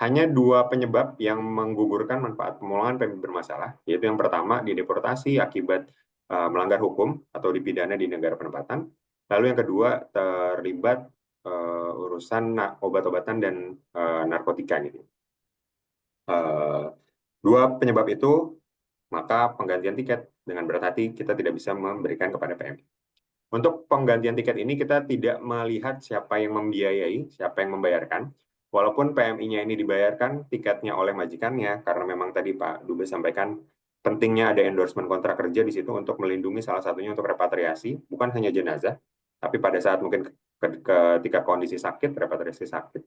Hanya dua penyebab yang menggugurkan manfaat pemulangan PMI bermasalah, yaitu yang pertama dideportasi akibat melanggar hukum atau dipidana di negara penempatan. Lalu yang kedua terlibat urusan obat-obatan dan narkotika gitu. Dua penyebab itu, maka penggantian tiket dengan berat hati kita tidak bisa memberikan kepada PMI. Untuk penggantian tiket ini kita tidak melihat siapa yang membiayai, siapa yang membayarkan. Walaupun PMI-nya ini dibayarkan tiketnya oleh majikannya, karena memang tadi Pak Dubes sampaikan pentingnya ada endorsement kontrak kerja di situ untuk melindungi salah satunya untuk repatriasi, bukan hanya jenazah, tapi pada saat mungkin ketika kondisi sakit, repatriasi sakit,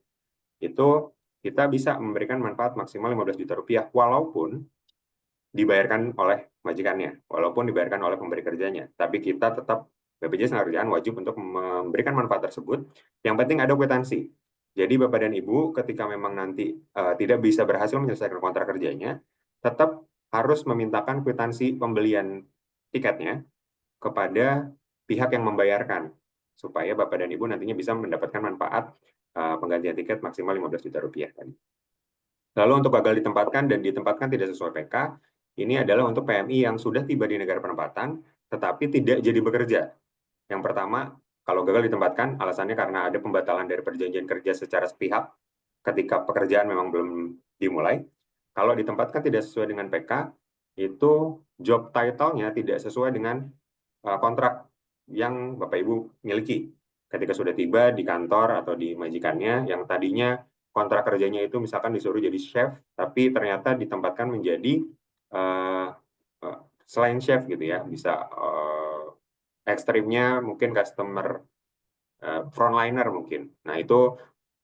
itu kita bisa memberikan manfaat maksimal 15 juta rupiah, walaupun dibayarkan oleh majikannya, walaupun dibayarkan oleh pemberi kerjanya, tapi kita tetap BPJS Ketenagakerjaan wajib untuk memberikan manfaat tersebut. Yang penting ada kwitansi. Jadi Bapak dan Ibu ketika memang nanti tidak bisa berhasil menyelesaikan kontrak kerjanya, tetap harus memintakan kwitansi pembelian tiketnya kepada pihak yang membayarkan, supaya Bapak dan Ibu nantinya bisa mendapatkan manfaat penggantian tiket maksimal 15 juta rupiah tadi. Lalu untuk gagal ditempatkan dan ditempatkan tidak sesuai PK, ini adalah untuk PMI yang sudah tiba di negara penempatan, tetapi tidak jadi bekerja. Yang pertama, kalau gagal ditempatkan, alasannya karena ada pembatalan dari perjanjian kerja secara sepihak ketika pekerjaan memang belum dimulai. Kalau ditempatkan tidak sesuai dengan PK, itu job title-nya tidak sesuai dengan kontrak yang Bapak Ibu miliki. Ketika sudah tiba di kantor atau di majikannya, yang tadinya kontrak kerjanya itu misalkan disuruh jadi chef, tapi ternyata ditempatkan menjadi selain chef gitu ya, bisa ekstrimnya mungkin customer frontliner mungkin. Nah itu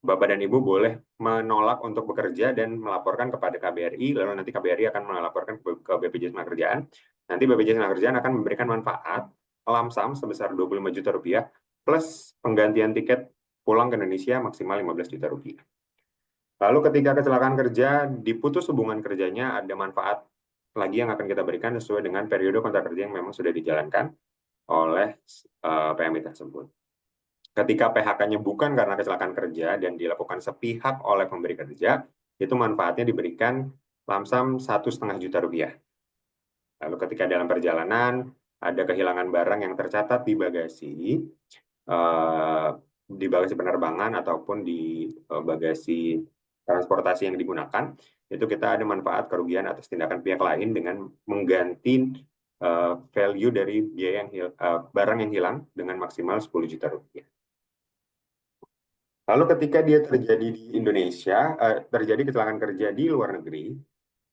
Bapak dan Ibu boleh menolak untuk bekerja dan melaporkan kepada KBRI, lalu nanti KBRI akan melaporkan ke BPJS Ketenagakerjaan. Nanti BPJS Ketenagakerjaan akan memberikan manfaat lamsam sebesar 25 juta rupiah plus penggantian tiket pulang ke Indonesia maksimal 15 juta rupiah. Lalu ketika kecelakaan kerja, diputus hubungan kerjanya, ada manfaat lagi yang akan kita berikan sesuai dengan periode kontrak kerja yang memang sudah dijalankan oleh PMI tersebut. Ketika PHK-nya bukan karena kecelakaan kerja dan dilakukan sepihak oleh pemberi kerja, itu manfaatnya diberikan lamsam 1,5 juta rupiah. Lalu ketika dalam perjalanan ada kehilangan barang yang tercatat di bagasi penerbangan ataupun di bagasi transportasi yang digunakan, itu kita ada manfaat kerugian atas tindakan pihak lain dengan mengganti value dari biaya barang yang hilang dengan maksimal 10 juta rupiah. Lalu ketika dia terjadi di Indonesia, terjadi kecelakaan kerja di luar negeri,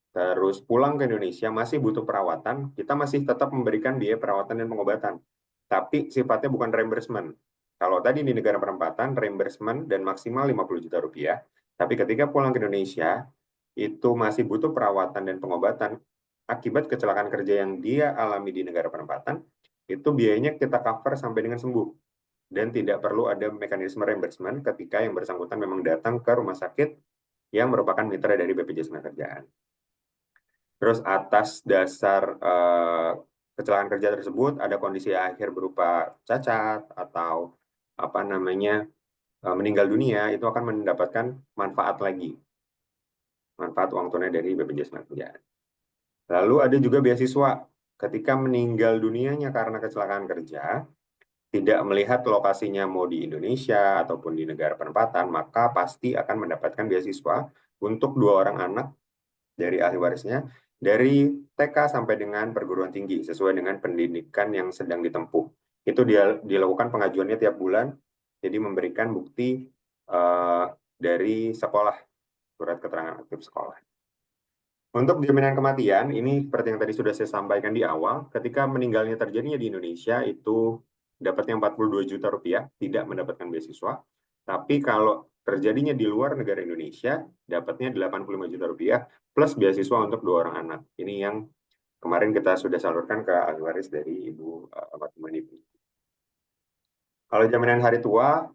terus pulang ke Indonesia masih butuh perawatan, kita masih tetap memberikan biaya perawatan dan pengobatan. Tapi sifatnya bukan reimbursement. Kalau tadi di negara penempatan, reimbursement dan maksimal 50 juta rupiah. Tapi ketika pulang ke Indonesia, itu masih butuh perawatan dan pengobatan akibat kecelakaan kerja yang dia alami di negara penempatan, itu biayanya kita cover sampai dengan sembuh. Dan tidak perlu ada mekanisme reimbursement ketika yang bersangkutan memang datang ke rumah sakit yang merupakan mitra dari BPJS Ketenagakerjaan. Terus atas dasar kecelakaan kerja tersebut ada kondisi akhir berupa cacat atau meninggal dunia, itu akan mendapatkan manfaat lagi, manfaat uang tunai dari BPJS Ketenagakerjaan. Lalu ada juga beasiswa ketika meninggal dunianya karena kecelakaan kerja, tidak melihat lokasinya mau di Indonesia ataupun di negara penempatan, maka pasti akan mendapatkan beasiswa untuk 2 orang anak dari ahli warisnya dari TK sampai dengan perguruan tinggi sesuai dengan pendidikan yang sedang ditempuh. Itu dilakukan pengajuannya tiap bulan, jadi memberikan bukti dari sekolah, surat keterangan aktif sekolah. Untuk jaminan kematian, ini seperti yang tadi sudah saya sampaikan di awal, ketika meninggalnya terjadinya di Indonesia itu dapatnya 42 juta rupiah, tidak mendapatkan beasiswa. Tapi kalau terjadinya di luar negara Indonesia, dapatnya 85 juta rupiah plus beasiswa untuk 2 orang anak. Ini yang kemarin kita sudah salurkan ke ahli waris dari Ibu Fatimah Ibu. Kalau jaminan hari tua,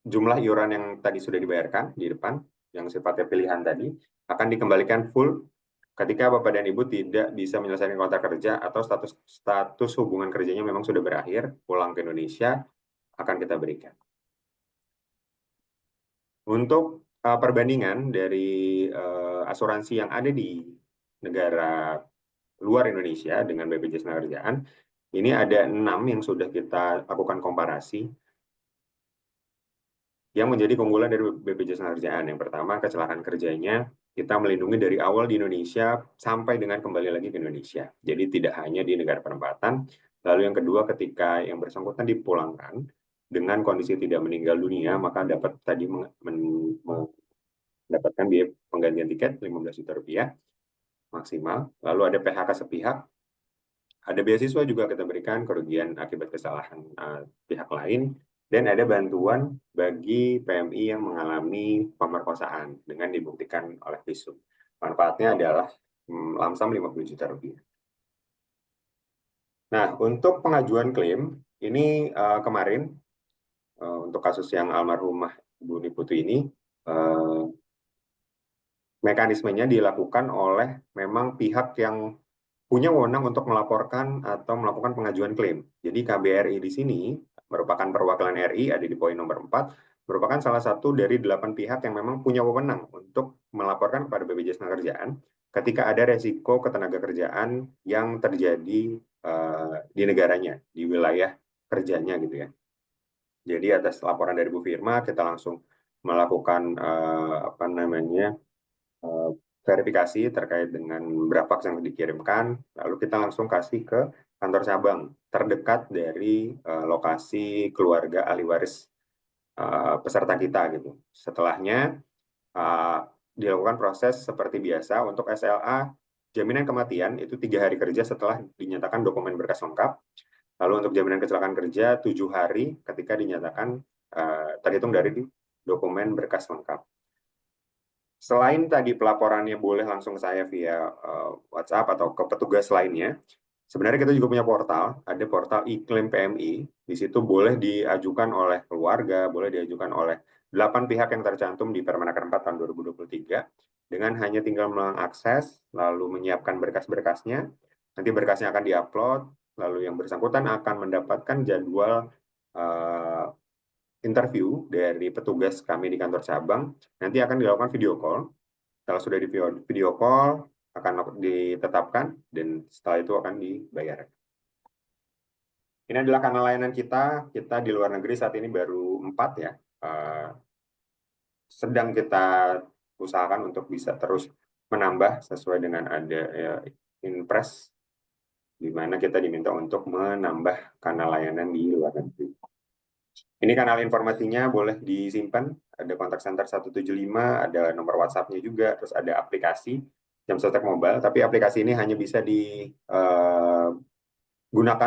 jumlah iuran yang tadi sudah dibayarkan di depan, yang sifatnya pilihan tadi, akan dikembalikan full ketika Bapak dan Ibu tidak bisa menyelesaikan kontrak kerja atau status hubungan kerjanya memang sudah berakhir, pulang ke Indonesia, akan kita berikan. Untuk perbandingan dari asuransi yang ada di negara luar Indonesia dengan BPJS Ketenagakerjaan, ini ada 6 yang sudah kita lakukan komparasi yang menjadi keunggulan dari BPJS Ketenagakerjaan. Yang pertama, kecelakaan kerjanya kita melindungi dari awal di Indonesia sampai dengan kembali lagi ke Indonesia. Jadi tidak hanya di negara penempatan. Lalu yang kedua, ketika yang bersangkutan dipulangkan dengan kondisi tidak meninggal dunia, maka dapat tadi mendapatkan biaya penggantian tiket 15 juta rupiah maksimal. Lalu ada PHK sepihak. Ada beasiswa juga kita berikan kerugian akibat kesalahan pihak lain. Dan ada bantuan bagi PMI yang mengalami pemerkosaan dengan dibuktikan oleh visum. Manfaatnya adalah lamsam 50 juta rupiah. Nah, untuk pengajuan klaim, ini kemarin untuk kasus yang almarhumah Bu Niputu ini, mekanismenya dilakukan oleh memang pihak yang punya wewenang untuk melaporkan atau melakukan pengajuan klaim. Jadi KBRI di sini merupakan perwakilan RI, ada di poin nomor 4, merupakan salah satu dari 8 pihak yang memang punya wewenang untuk melaporkan kepada BPJS Ketenagakerjaan ketika ada resiko ketenagakerjaan yang terjadi di negaranya, di wilayah kerjanya gitu ya. Jadi atas laporan dari Bu Firma, kita langsung melakukan verifikasi terkait dengan berapa fax yang dikirimkan, lalu kita langsung kasih ke kantor cabang terdekat dari lokasi keluarga ahli waris peserta kita gitu. Setelahnya dilakukan proses seperti biasa untuk SLA jaminan kematian itu 3 hari kerja setelah dinyatakan dokumen berkas lengkap. Lalu untuk jaminan kecelakaan kerja 7 hari ketika dinyatakan terhitung dari dokumen berkas lengkap. Selain tadi pelaporannya boleh langsung saya via WhatsApp atau ke petugas lainnya, sebenarnya kita juga punya portal, ada portal Iklim PMI. Di situ boleh diajukan oleh keluarga, boleh diajukan oleh 8 pihak yang tercantum di Permenaker 4 tahun 2023, dengan hanya tinggal mengakses, lalu menyiapkan berkas-berkasnya. Nanti berkasnya akan diupload, lalu yang bersangkutan akan mendapatkan jadwal interview dari petugas kami di kantor cabang. Nanti akan dilakukan video call. Setelah sudah di video call, akan ditetapkan, dan setelah itu akan dibayar. Ini adalah kanal layanan kita. Kita di luar negeri saat ini baru 4 ya. Sedang kita usahakan untuk bisa terus menambah sesuai dengan ada Inpres, di mana kita diminta untuk menambah kanal layanan di luar negeri. Ini kanal informasinya boleh disimpan, ada kontak center 175, ada nomor WhatsApp-nya juga, terus ada aplikasi Jamstek Mobile, tapi aplikasi ini hanya bisa digunakan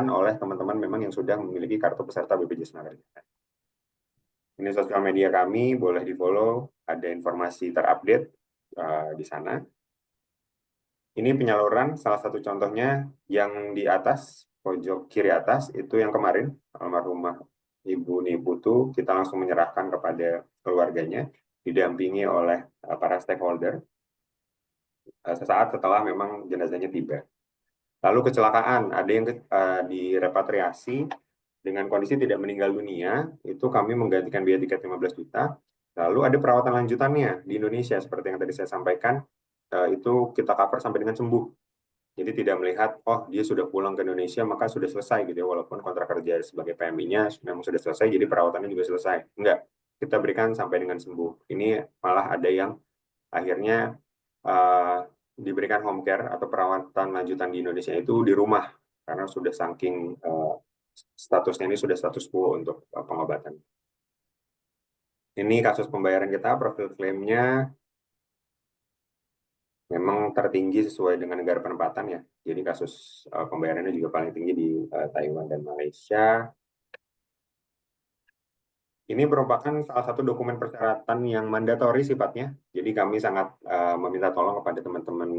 oleh teman-teman memang yang sudah memiliki kartu peserta BPJS Tenagakerjaan. Ini sosial media kami, boleh di-follow, ada informasi terupdate di sana. Ini penyaluran, salah satu contohnya yang di atas, pojok kiri atas, itu yang kemarin, almarhumah Ibu Niputu, kita langsung menyerahkan kepada keluarganya, didampingi oleh para stakeholder, sesaat setelah memang jenazahnya tiba. Lalu kecelakaan, ada yang direpatriasi dengan kondisi tidak meninggal dunia, itu kami menggantikan biaya tiket 15 juta. Lalu ada perawatan lanjutannya di Indonesia, seperti yang tadi saya sampaikan, itu kita cover sampai dengan sembuh. Jadi tidak melihat, oh dia sudah pulang ke Indonesia maka sudah selesai gitu ya, walaupun kontrak kerja sebagai PMI-nya memang sudah selesai, jadi perawatannya juga selesai. Enggak, kita berikan sampai dengan sembuh. Ini malah ada yang akhirnya diberikan home care atau perawatan lanjutan di Indonesia itu di rumah, karena sudah saking statusnya ini sudah status quo untuk pengobatan. Ini kasus pembayaran kita, profil klaimnya memang tertinggi sesuai dengan negara penempatan ya. Jadi kasus pembayarannya juga paling tinggi di Taiwan dan Malaysia. Ini merupakan salah satu dokumen persyaratan yang mandatori sifatnya. Jadi kami sangat meminta tolong kepada teman-teman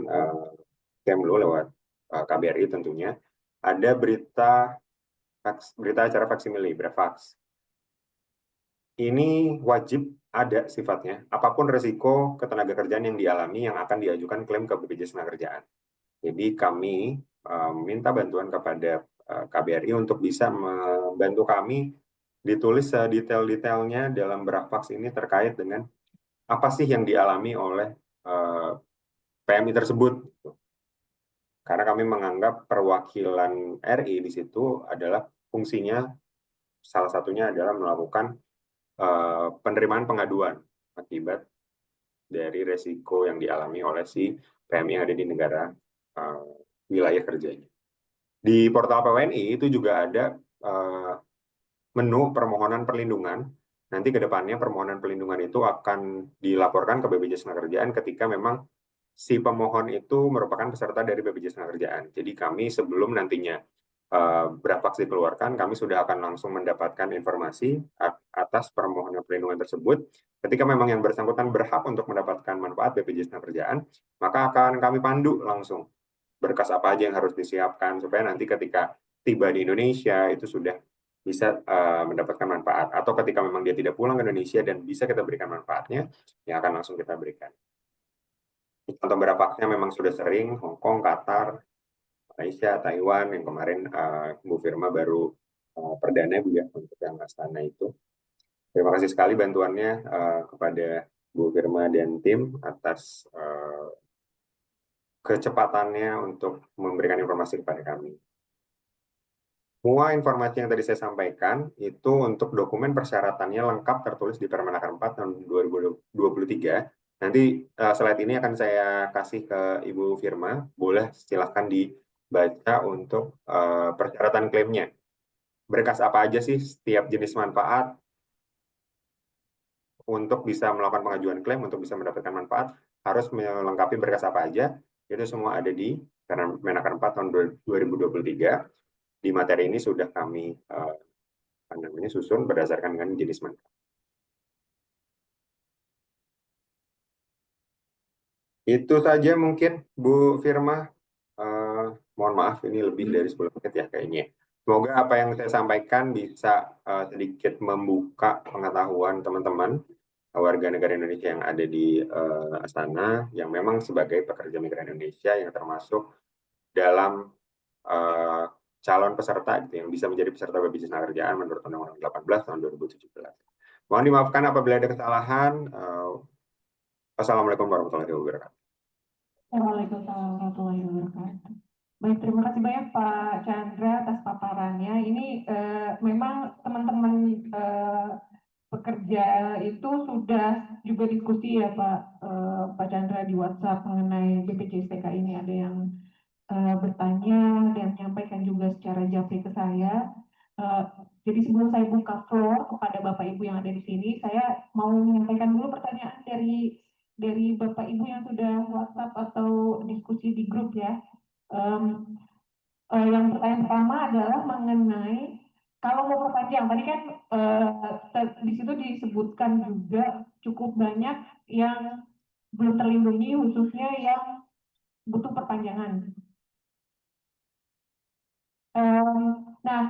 Kemlu lewat KBRI tentunya. Ada berita acara faksimile, Brefax. Ini wajib ada sifatnya, apapun resiko ketenagakerjaan yang dialami yang akan diajukan klaim ke BPJS Tenagakerjaan. Jadi kami minta bantuan kepada KBRI untuk bisa membantu kami ditulis sedetail-detailnya dalam Brefax ini terkait dengan apa sih yang dialami oleh PMI tersebut. Karena kami menganggap perwakilan RI di situ adalah fungsinya, salah satunya adalah melakukan penerimaan pengaduan akibat dari resiko yang dialami oleh si PMI yang ada di negara wilayah kerjanya. Di portal PWNI itu juga ada menu permohonan perlindungan. Nanti ke depannya permohonan perlindungan itu akan dilaporkan ke BPJS Tenagakerjaan ketika memang si pemohon itu merupakan peserta dari BPJS Tenagakerjaan. Jadi kami sebelum nantinya Brefax dikeluarkan, kami sudah akan langsung mendapatkan informasi atas permohonan perlindungan tersebut. Ketika memang yang bersangkutan berhak untuk mendapatkan manfaat BPJS Tenagakerjaan, maka akan kami pandu langsung berkas apa aja yang harus disiapkan, supaya nanti ketika tiba di Indonesia itu sudah bisa mendapatkan manfaat. Atau ketika memang dia tidak pulang ke Indonesia dan bisa kita berikan manfaatnya, yang akan langsung kita berikan. Contoh Brefaxnya memang sudah sering, Hong Kong, Qatar, Malaysia, Taiwan, yang kemarin Bu Firma baru perdana Bu ya untuk yang Astana itu. Terima kasih sekali bantuannya kepada Bu Firma dan tim atas kecepatannya untuk memberikan informasi kepada kami. Semua informasi yang tadi saya sampaikan itu untuk dokumen persyaratannya lengkap tertulis di Permenaker 4 tahun 2023. Nanti slide ini akan saya kasih ke Ibu Firma, boleh silahkan dibaca untuk persyaratan klaimnya. Berkas apa aja sih setiap jenis manfaat untuk bisa melakukan pengajuan klaim, untuk bisa mendapatkan manfaat, harus melengkapi berkas apa aja. Itu semua ada di Permenaker 4 tahun 2023. Di materi ini sudah kami susun berdasarkan dengan jenis manfaat. Itu saja mungkin Bu Firma. Mohon maaf ini lebih dari 10 menit ya kayaknya. Semoga apa yang saya sampaikan bisa sedikit membuka pengetahuan teman-teman warga negara Indonesia yang ada di Astana, yang memang sebagai pekerja migran Indonesia yang termasuk dalam calon peserta gitu, yang bisa menjadi peserta BPJS Ketenagakerjaan menurut Undang-Undang 18 tahun 2017. Mohon dimaafkan apabila ada kesalahan. Wassalamualaikum warahmatullahi wabarakatuh. Waalaikumsalam warahmatullahi wabarakatuh. Baik, terima kasih banyak Pak Chandra atas paparannya. Ini memang teman-teman pekerja itu sudah juga diskusi ya Pak Chandra di WhatsApp mengenai BPJS TK ini. Ada yang bertanya dan menyampaikan juga secara japri ke saya. Jadi sebelum saya buka floor kepada Bapak Ibu yang ada di sini, saya mau menyampaikan dulu pertanyaan dari Bapak Ibu yang sudah WhatsApp atau diskusi di grup ya. Yang pertanyaan pertama adalah mengenai kalau mau perpanjang, tadi kan di situ disebutkan juga cukup banyak yang belum terlindungi, khususnya yang butuh perpanjangan. Nah,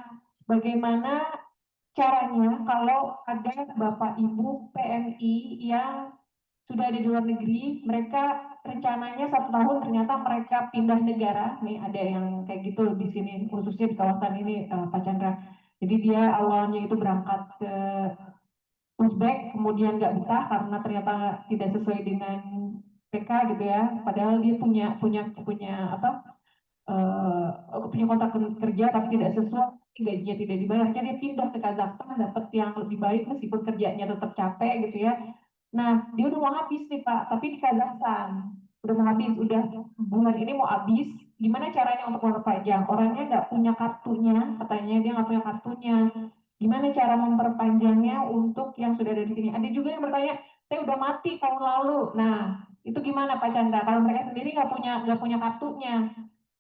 bagaimana caranya kalau ada Bapak Ibu PMI yang sudah ada di luar negeri, mereka rencananya 1 tahun ternyata mereka pindah negara, nih ada yang kayak gitu di sini, khususnya di kawasan ini Pak Chandra. Jadi dia awalnya itu berangkat ke Uzbek, kemudian nggak betah karena ternyata tidak sesuai dengan PK gitu ya. Padahal dia punya apa? Punya kontrak kerja tapi tidak sesuai, gajinya tidak dibayar, dia pindah ke Kazakhstan dapat yang lebih baik meskipun kerjanya tetap capek gitu ya. Nah, dia udah mau habis nih Pak, tapi di Kazakhstan udah mau habis, udah bulan ini mau habis. Gimana caranya untuk memperpanjang? Orangnya nggak punya kartunya, katanya dia nggak punya kartunya. Gimana cara memperpanjangnya untuk yang sudah ada di sini? Ada juga yang bertanya, saya udah mati tahun lalu. Nah, itu gimana Pak Chandra? Kalau mereka sendiri nggak punya kartunya,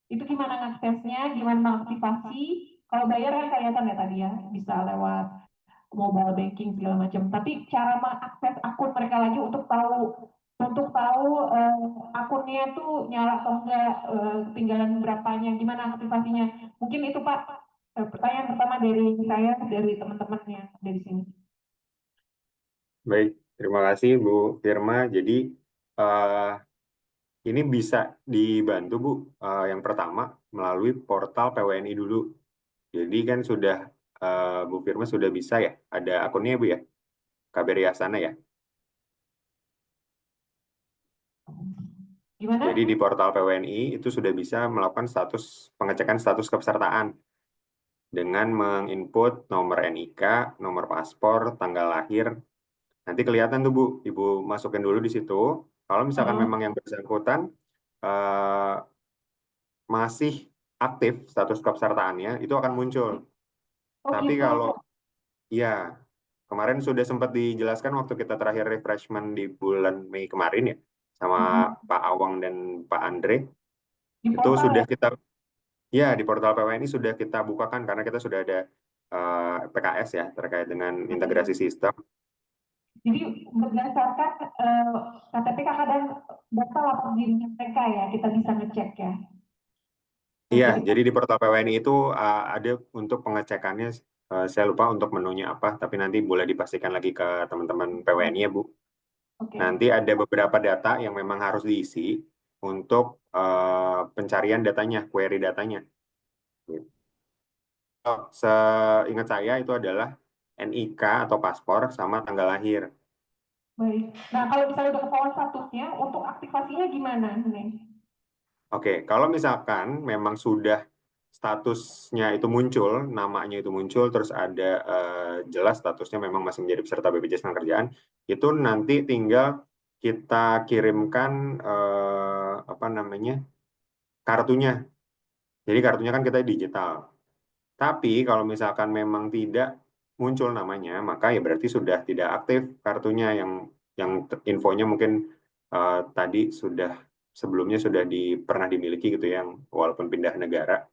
itu gimana ngaksesnya, gimana mengaktifasi? Kalau bayar kan kelihatan ya tadi ya, bisa lewat mobile banking segala macam. Tapi cara mengakses akun mereka lagi untuk tahu akunnya tuh nyala atau enggak, ketinggalan berapanya, gimana aktivasinya. Mungkin itu Pak pertanyaan pertama dari saya, dari teman-teman yang ada di sini. Baik, terima kasih Bu Firma. Jadi ini bisa dibantu Bu. Yang pertama melalui portal PWNI dulu. Jadi kan sudah Bu Firma sudah bisa ya, ada akunnya Bu ya, KBRI Astana ya. Gimana? Jadi di portal PWNI itu sudah bisa melakukan pengecekan status kepesertaan dengan menginput nomor NIK, nomor paspor, tanggal lahir. Nanti kelihatan tuh Bu, Ibu masukin dulu di situ. Kalau misalkan memang yang bersangkutan masih aktif status kepesertaannya, itu akan muncul. Tapi gitu. kalau ya kemarin sudah sempat dijelaskan waktu kita terakhir refreshment di bulan Mei kemarin ya, sama Pak Awang dan Pak Andre, Di itu portal sudah ya? kita di portal PWNI sudah kita bukakan karena kita sudah ada PKS ya terkait dengan integrasi sistem. Jadi berdasarkan KTP kakak dan data lapor dirinya mereka ya, kita bisa ngecek ya. Iya, jadi di portal PWNI itu ada untuk pengecekannya, saya lupa untuk menunya apa, tapi nanti boleh dipastikan lagi ke teman-teman PWNI ya Bu. Nanti ada beberapa data yang memang harus diisi untuk pencarian datanya, query datanya. Seingat saya itu adalah NIK atau paspor sama tanggal lahir. Baik. Nah, kalau misalnya udah ketahuan statusnya, untuk aktivasinya gimana nih? Oke, kalau misalkan memang sudah statusnya itu muncul, namanya itu muncul, terus ada jelas statusnya memang masih menjadi peserta BPJS Ketenagakerjaan, itu nanti tinggal kita kirimkan kartunya. Jadi kartunya kan kita digital. Tapi kalau misalkan memang tidak muncul namanya, maka ya berarti sudah tidak aktif kartunya yang infonya mungkin tadi sebelumnya sudah pernah dimiliki gitu ya, yang walaupun pindah negara.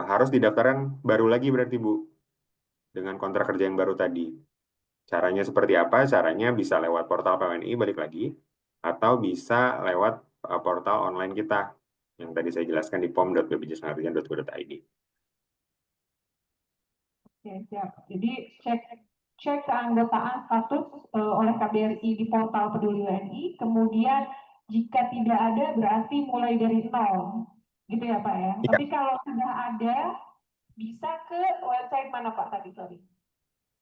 Harus didaftarkan baru lagi berarti Bu, dengan kontrak kerja yang baru tadi. Caranya seperti apa? Caranya bisa lewat portal PWNI, balik lagi. atau bisa lewat portal online kita yang tadi saya jelaskan di pom.bpjsketenagakerjaan.go.id. Oke, siap. Jadi cek keanggotaan status oleh KBRI di portal Peduli WNI, kemudian jika tidak ada berarti mulai dari nol, gitu ya Pak ya. Iya. Tapi kalau sudah ada, bisa ke website mana Pak tadi, sorry?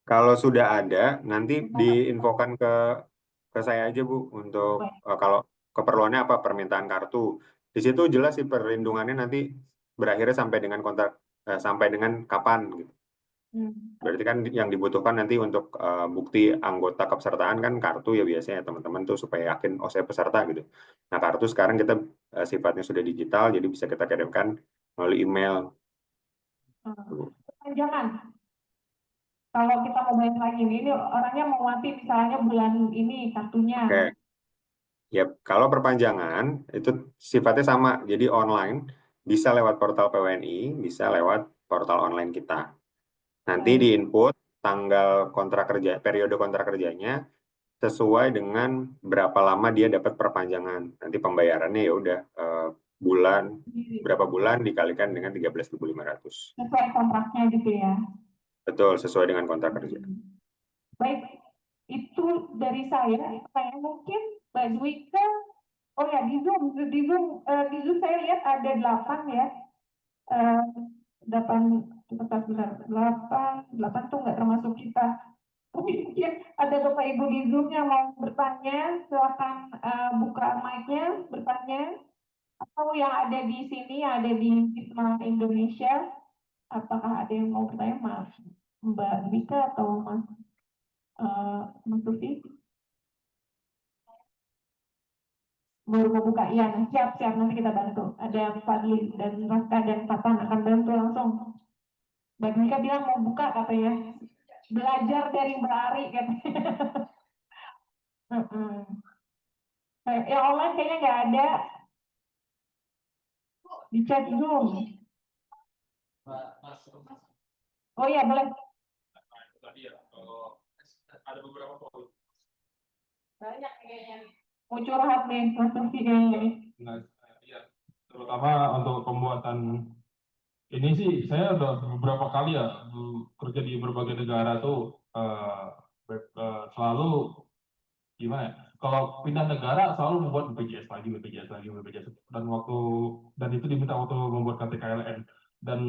Kalau sudah ada, nanti diinfokan ke saya aja Bu untuk kalau keperluannya apa, permintaan kartu. Di situ jelas sih perlindungannya nanti berakhirnya sampai dengan kontrak sampai dengan kapan gitu. Berarti kan yang dibutuhkan nanti untuk bukti anggota kepesertaan kan kartu ya biasanya teman-teman tuh supaya yakin oh saya peserta gitu. Nah kartu sekarang kita sifatnya sudah digital jadi bisa kita kirimkan melalui email. Jangan. Kalau kita mau bayar lagi, ini orangnya mau mati misalnya bulan ini kartunya. Oke. Yap, kalau perpanjangan itu sifatnya sama, jadi online, bisa lewat portal PWNI, bisa lewat portal online kita. Nanti di input tanggal kontrak kerja, periode kontrak kerjanya sesuai dengan berapa lama dia dapat perpanjangan. Nanti pembayarannya ya udah berapa bulan dikalikan dengan 13.500. Sesuai kontraknya gitu ya. Betul, sesuai dengan kontrak kerja. Baik, itu dari saya. Saya mungkin Mbak Dwika, oh ya di Zoom saya lihat ada 8 ya. 8 tuh nggak termasuk kita. Mungkin ada Bapak Ibu di Zoom yang mau bertanya, silakan buka mic-nya, bertanya. Atau yang ada di sini, yang ada di Wisma Indonesia, apakah ada yang mau bertanya, Mas Mbak Dwika atau Mas Sufi? Baru mau buka, iya, siap, nanti kita bantu. Ada Fadli dan Raka dan Fatan akan bantu langsung. Mbak Dwika bilang mau buka katanya, belajar dari Mbak Ari katanya. Yang online kayaknya nggak ada. Di chat Zoom. Oh iya, boleh. Ada beberapa poin. Banyak kayaknya. Mau curhat nih, Mas Sufi kayaknya. Nah, ya, terutama untuk pembuatan ini sih saya udah beberapa kali ya kerja di berbagai negara tuh selalu gimana ya? Kalau pindah negara selalu membuat BPJS lagi, dan itu diminta waktu membuat KTKLN. Dan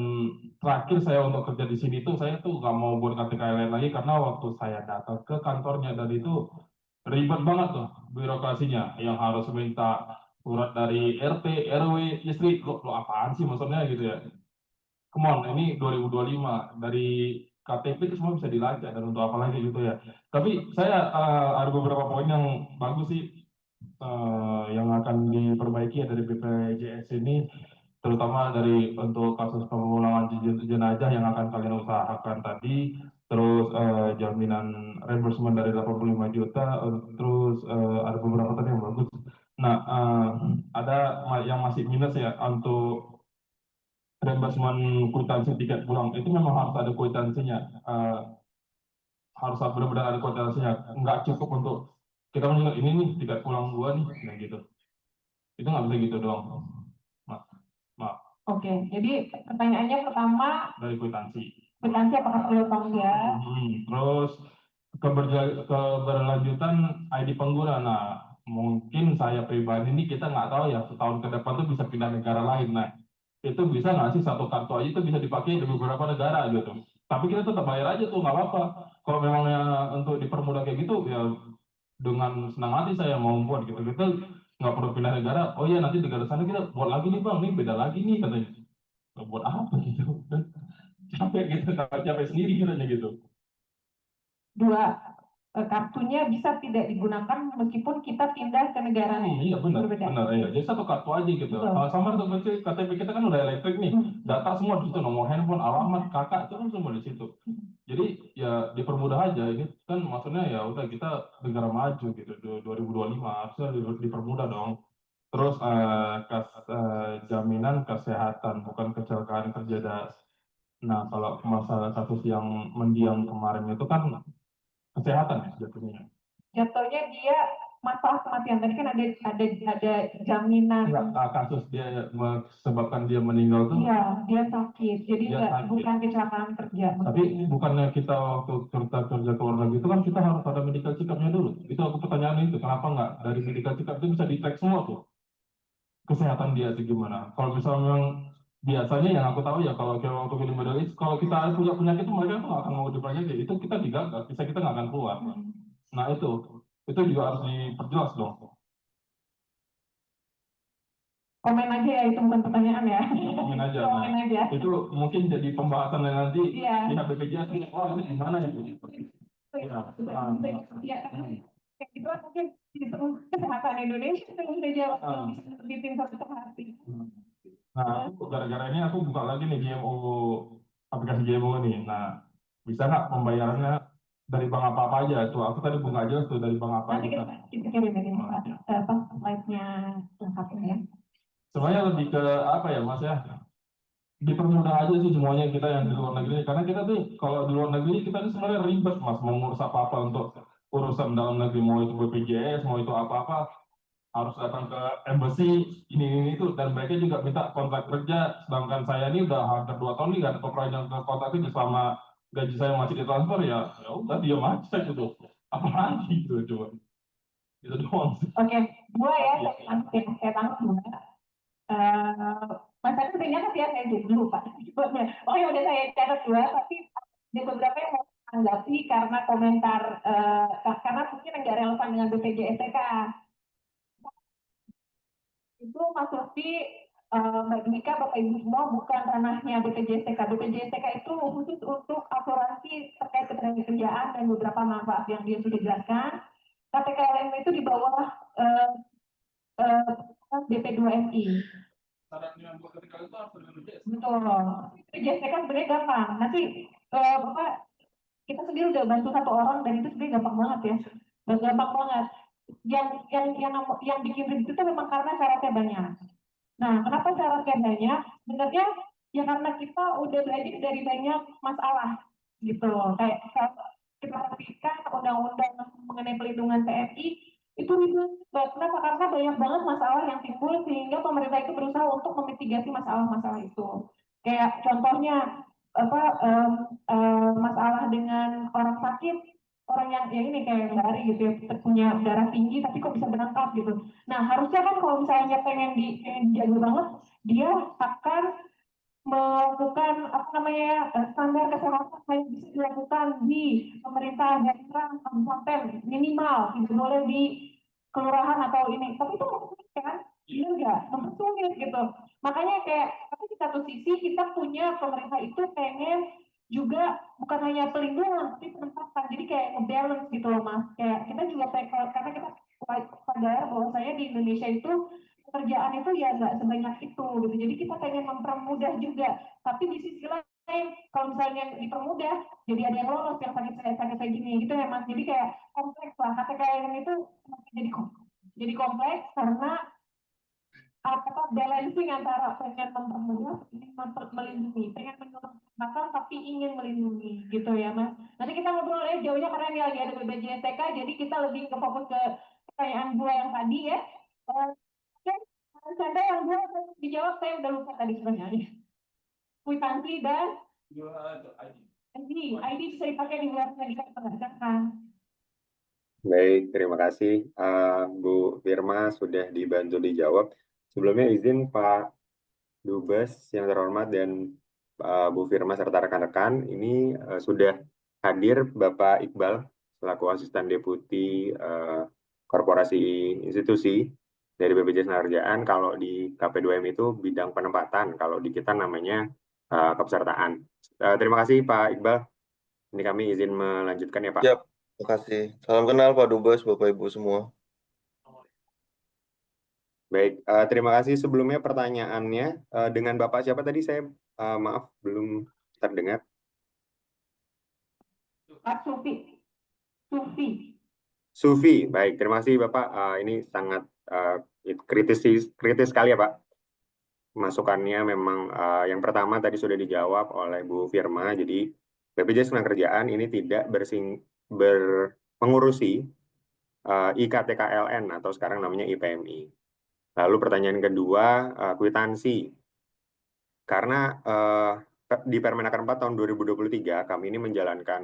terakhir saya untuk kerja di sini tuh saya tuh nggak mau buat KTKLN lagi karena waktu saya datang ke kantornya dan itu ribet banget tuh birokrasinya yang harus minta surat dari RT, RW, istri, lo apaan sih maksudnya gitu ya. Come on, ini 2025 dari KTP itu semua bisa dilacak dan untuk apa lagi gitu ya. Tapi saya ada beberapa poin yang bagus sih yang akan diperbaiki ya dari BPJS ini, terutama dari untuk kasus pemulangan jenazah yang akan kalian usahakan tadi, terus jaminan reimbursement dari 85 juta, terus ada beberapa tadi yang bagus. Nah, ada yang masih minus ya untuk reimbursement kwitansi tiket pulang itu memang harus ada kwitansinya, harus benar-benar ada kwitansinya, nggak cukup untuk kita menunjuk ini nih tiket pulang gua nih kayak gitu, itu nggak bisa gitu doang. Maaf. Oke, jadi pertanyaannya pertama Dari kwitansi apakah perlu atau enggak? Terus keberlanjutan ID pengguna. Nah, mungkin saya pribadi ini kita nggak tahu ya setahun ke depan tuh bisa pindah negara lain. Nah, itu bisa nggak sih satu kartu aja itu bisa dipakai di beberapa negara gitu. Tapi kita tetap bayar aja tuh nggak apa-apa. Kalau memangnya untuk dipermudah kayak gitu ya dengan senang hati saya mau buat gitu. Kita nggak perlu pindah negara. Oh iya nanti negara sana kita buat lagi nih bang, nih beda lagi nih katanya. Buat apa gitu? Capek gitu, capek sendiri katanya gitu. Dua, kartunya bisa tidak digunakan meskipun kita pindah ke negara Iya benar, berbeda. benar ya. Jadi satu kartu aja gitu. Betul. Sama seperti KTP kita kan udah elektrik nih, data semua di situ, nomor handphone, alamat, kakak itu kan semua di situ. Jadi ya dipermudah aja. Ini kan maksudnya ya udah kita negara maju gitu, 2025 harusnya dipermudah dong. Terus jaminan kesehatan bukan kecelakaan kerja. Nah kalau masalah kasus yang mendiang kemarin itu kan kesehatan ya jatuhnya. Jatuhnya dia masalah kematian. Tadi kan ada jaminan. Enggak, kasus dia sebabkan dia meninggal tuh. Iya, dia sakit. Jadi Dia sakit. bukan kecelakaan kerja. Tapi bukannya kita waktu kerja ke luar negeri itu kan kita harus ada medical check-up-nya dulu. Itu aku pertanyaan itu, kenapa nggak dari medical check-up itu bisa di-track semua tuh kesehatan dia itu gimana? Kalau misalnya memang biasanya yang aku tahu ya kalau kayak waktu di Middle East, kalau kita punya penyakit itu mereka tuh nggak akan mau dipercaya, itu kita digagal, bisa kita nggak akan keluar. Nah itu juga harus diperjelas dong. Komen aja ya, itu bukan pertanyaan ya. Komen aja. Komen aja. Itu mungkin jadi pembahasan yang nanti Iya. pihak BPJS, oh ini gimana ya? Iya, kayak gitu kan mungkin di kesehatan Indonesia itu bisa jawab di tim satu hati. Nah, gara-gara ini aku buka lagi nih GMO, aplikasi GMO ini. Nah, bisa nggak pembayarannya dari bank apa aja? Tuh, aku tadi buka aja tuh dari bank apa Nanti aja. kita kirim ini apa slide-nya lengkapnya ya. Sebenarnya lebih ke apa ya, Mas ya? Dipermudah aja sih semuanya kita yang di luar negeri. Karena kita tuh kalau di luar negeri kita tuh sebenarnya ribet, Mas, mau ngurus apa-apa untuk urusan dalam negeri, mau itu BPJS, mau itu apa-apa, harus datang ke embassy ini itu, dan mereka juga minta kontrak kerja, sedangkan saya ini udah hampir 2 tahun nih gak ada pekerjaan ke kontrak kerja selama gaji saya masih ditransfer, ya udah diam aja gitu, apa lagi gitu coba itu doang. Oke, dua ya, saya tangkap dua. Mas Agus udah nyatet ya, saya dulu Pak. Oh ya udah saya catat dua, tapi di beberapa yang mau tanggapi karena komentar karena mungkin nggak relevan dengan BPJS-TK. Itu Mas Lutfi, Mbak Dika, Bapak Ibu semua bukan ranahnya BPJS-TK. BPJS-TK itu khusus untuk asuransi terkait ketenagakerjaan dan beberapa manfaat yang dia sudah jelaskan. KPKLM itu di bawah BP2MI. Betul. BPJS-TK sebenarnya gampang. Nanti Bapak kita sendiri udah bantu satu orang dan itu sebenarnya gampang banget ya. Gampang banget. Yang bikin ribet itu memang karena syaratnya banyak. Nah, kenapa syaratnya banyak? Sebenarnya ya karena kita udah belajar dari banyak masalah gitu. Kayak kita perhatikan undang-undang mengenai pelindungan TNI itu ribet. Kenapa? Karena banyak banget masalah yang timbul sehingga pemerintah itu berusaha untuk memitigasi masalah-masalah itu. Kayak contohnya masalah dengan orang sakit, orang yang ya ini kayak Mbak Ari gitu ya, punya darah tinggi tapi kok bisa berangkat gitu. Nah harusnya kan kalau misalnya pengen dijaga banget, dia akan melakukan apa namanya standar kesehatan yang bisa dilakukan di pemerintah daerah kabupaten minimal, tidak boleh di kelurahan atau ini. Tapi itu kan enggak mempersulit gitu. Makanya kayak tapi di satu sisi kita punya pemerintah itu pengen juga bukan hanya pelindungan tapi penempatan, jadi kayak ngebalance gitu loh Mas. Kayak kita juga karena kita sadar bahwa saya di Indonesia itu pekerjaan itu ya nggak sebanyak itu gitu, jadi kita pengen mempermudah juga, tapi di sisi lain kalau misalnya dipermudah jadi ada yang lolos yang sakit kayak gini gitu ya Mas. Jadi kayak kompleks lah, KPKLM itu jadi kompleks karena apa balancing antara pengen mempermudah, ingin melindungi, pengen menyelamatkan tapi ingin melindungi gitu ya Mas. Nanti kita ngobrol ya jauhnya karena ini lagi ada BPJS-TK, jadi kita lebih ke fokus ke pertanyaan dua yang tadi ya. Canda yang dua dijawab saya udah lupa tadi sebenarnya. Kwitansi dan ID bisa dipakai di luar negeri pengajaran. Baik, terima kasih Bu Firma sudah dibantu dijawab. Sebelumnya izin Pak Dubes yang terhormat dan Bu Firma serta rekan-rekan, ini sudah hadir Bapak Iqbal selaku Asisten Deputi Korporasi Institusi dari BPJS Tenagakerjaan. Kalau di KP2M itu bidang penempatan, kalau di kita namanya kepesertaan. Terima kasih Pak Iqbal. Ini kami izin melanjutkan ya Pak. Siap, terima kasih. Salam kenal Pak Dubes, Bapak Ibu semua. Baik, terima kasih. Sebelumnya pertanyaannya dengan Bapak siapa tadi? Saya maaf belum terdengar. Pak Sufi, baik. Terima kasih Bapak. Ini sangat kritis sekali ya Pak. Masukannya memang yang pertama tadi sudah dijawab oleh Bu Firma. Jadi BPJS Tenagakerjaan ini tidak mengurusi IKTKLN atau sekarang namanya IPMI. Lalu pertanyaan kedua, kwitansi. Karena di Permenaker 4 tahun 2023 kami ini menjalankan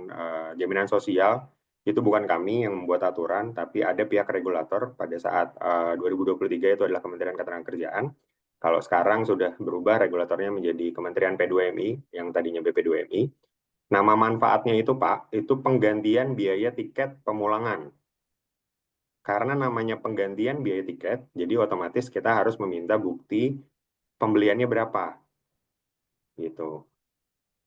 jaminan sosial, itu bukan kami yang membuat aturan, tapi ada pihak regulator pada saat 2023 itu adalah Kementerian Ketenagakerjaan. Kalau sekarang sudah berubah regulatornya menjadi Kementerian P2MI yang tadinya BP2MI. Nama manfaatnya itu Pak, itu penggantian biaya tiket pemulangan. Karena namanya penggantian biaya tiket, jadi otomatis kita harus meminta bukti pembeliannya berapa. Gitu.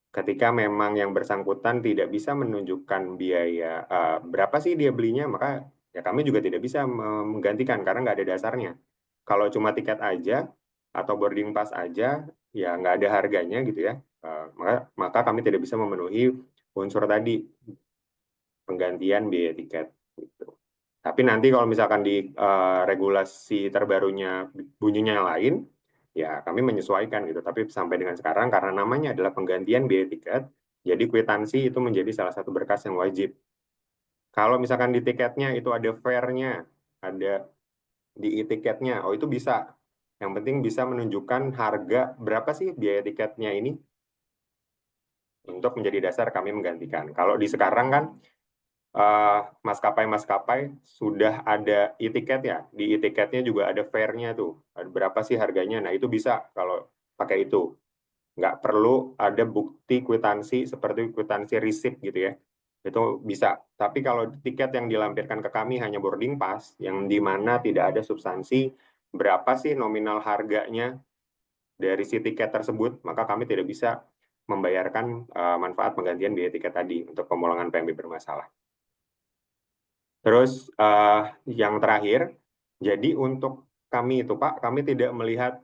Ketika memang yang bersangkutan tidak bisa menunjukkan biaya berapa sih dia belinya, maka ya kami juga tidak bisa menggantikan karena nggak ada dasarnya. Kalau cuma tiket aja atau boarding pass aja, ya nggak ada harganya gitu ya, maka kami tidak bisa memenuhi unsur tadi, penggantian biaya tiket. Gitu. Tapi nanti kalau misalkan di regulasi terbarunya bunyinya yang lain, ya kami menyesuaikan gitu. Tapi sampai dengan sekarang karena namanya adalah penggantian biaya tiket, jadi kwitansi itu menjadi salah satu berkas yang wajib. Kalau misalkan di tiketnya itu ada fare-nya, ada di e-tiketnya, oh itu bisa. Yang penting bisa menunjukkan harga berapa sih biaya tiketnya ini untuk menjadi dasar kami menggantikan. Kalau di sekarang kan maskapai-maskapai sudah ada e-tiket ya, di e-tiketnya juga ada fare-nya tuh, berapa sih harganya, nah itu bisa kalau pakai itu. Nggak perlu ada bukti kwitansi seperti kwitansi receipt gitu ya, itu bisa. Tapi kalau tiket yang dilampirkan ke kami hanya boarding pass, yang dimana tidak ada substansi berapa sih nominal harganya dari si tiket tersebut, maka kami tidak bisa membayarkan manfaat penggantian biaya tiket tadi untuk pemulangan PMB bermasalah. Terus yang terakhir, jadi untuk kami itu Pak, kami tidak melihat,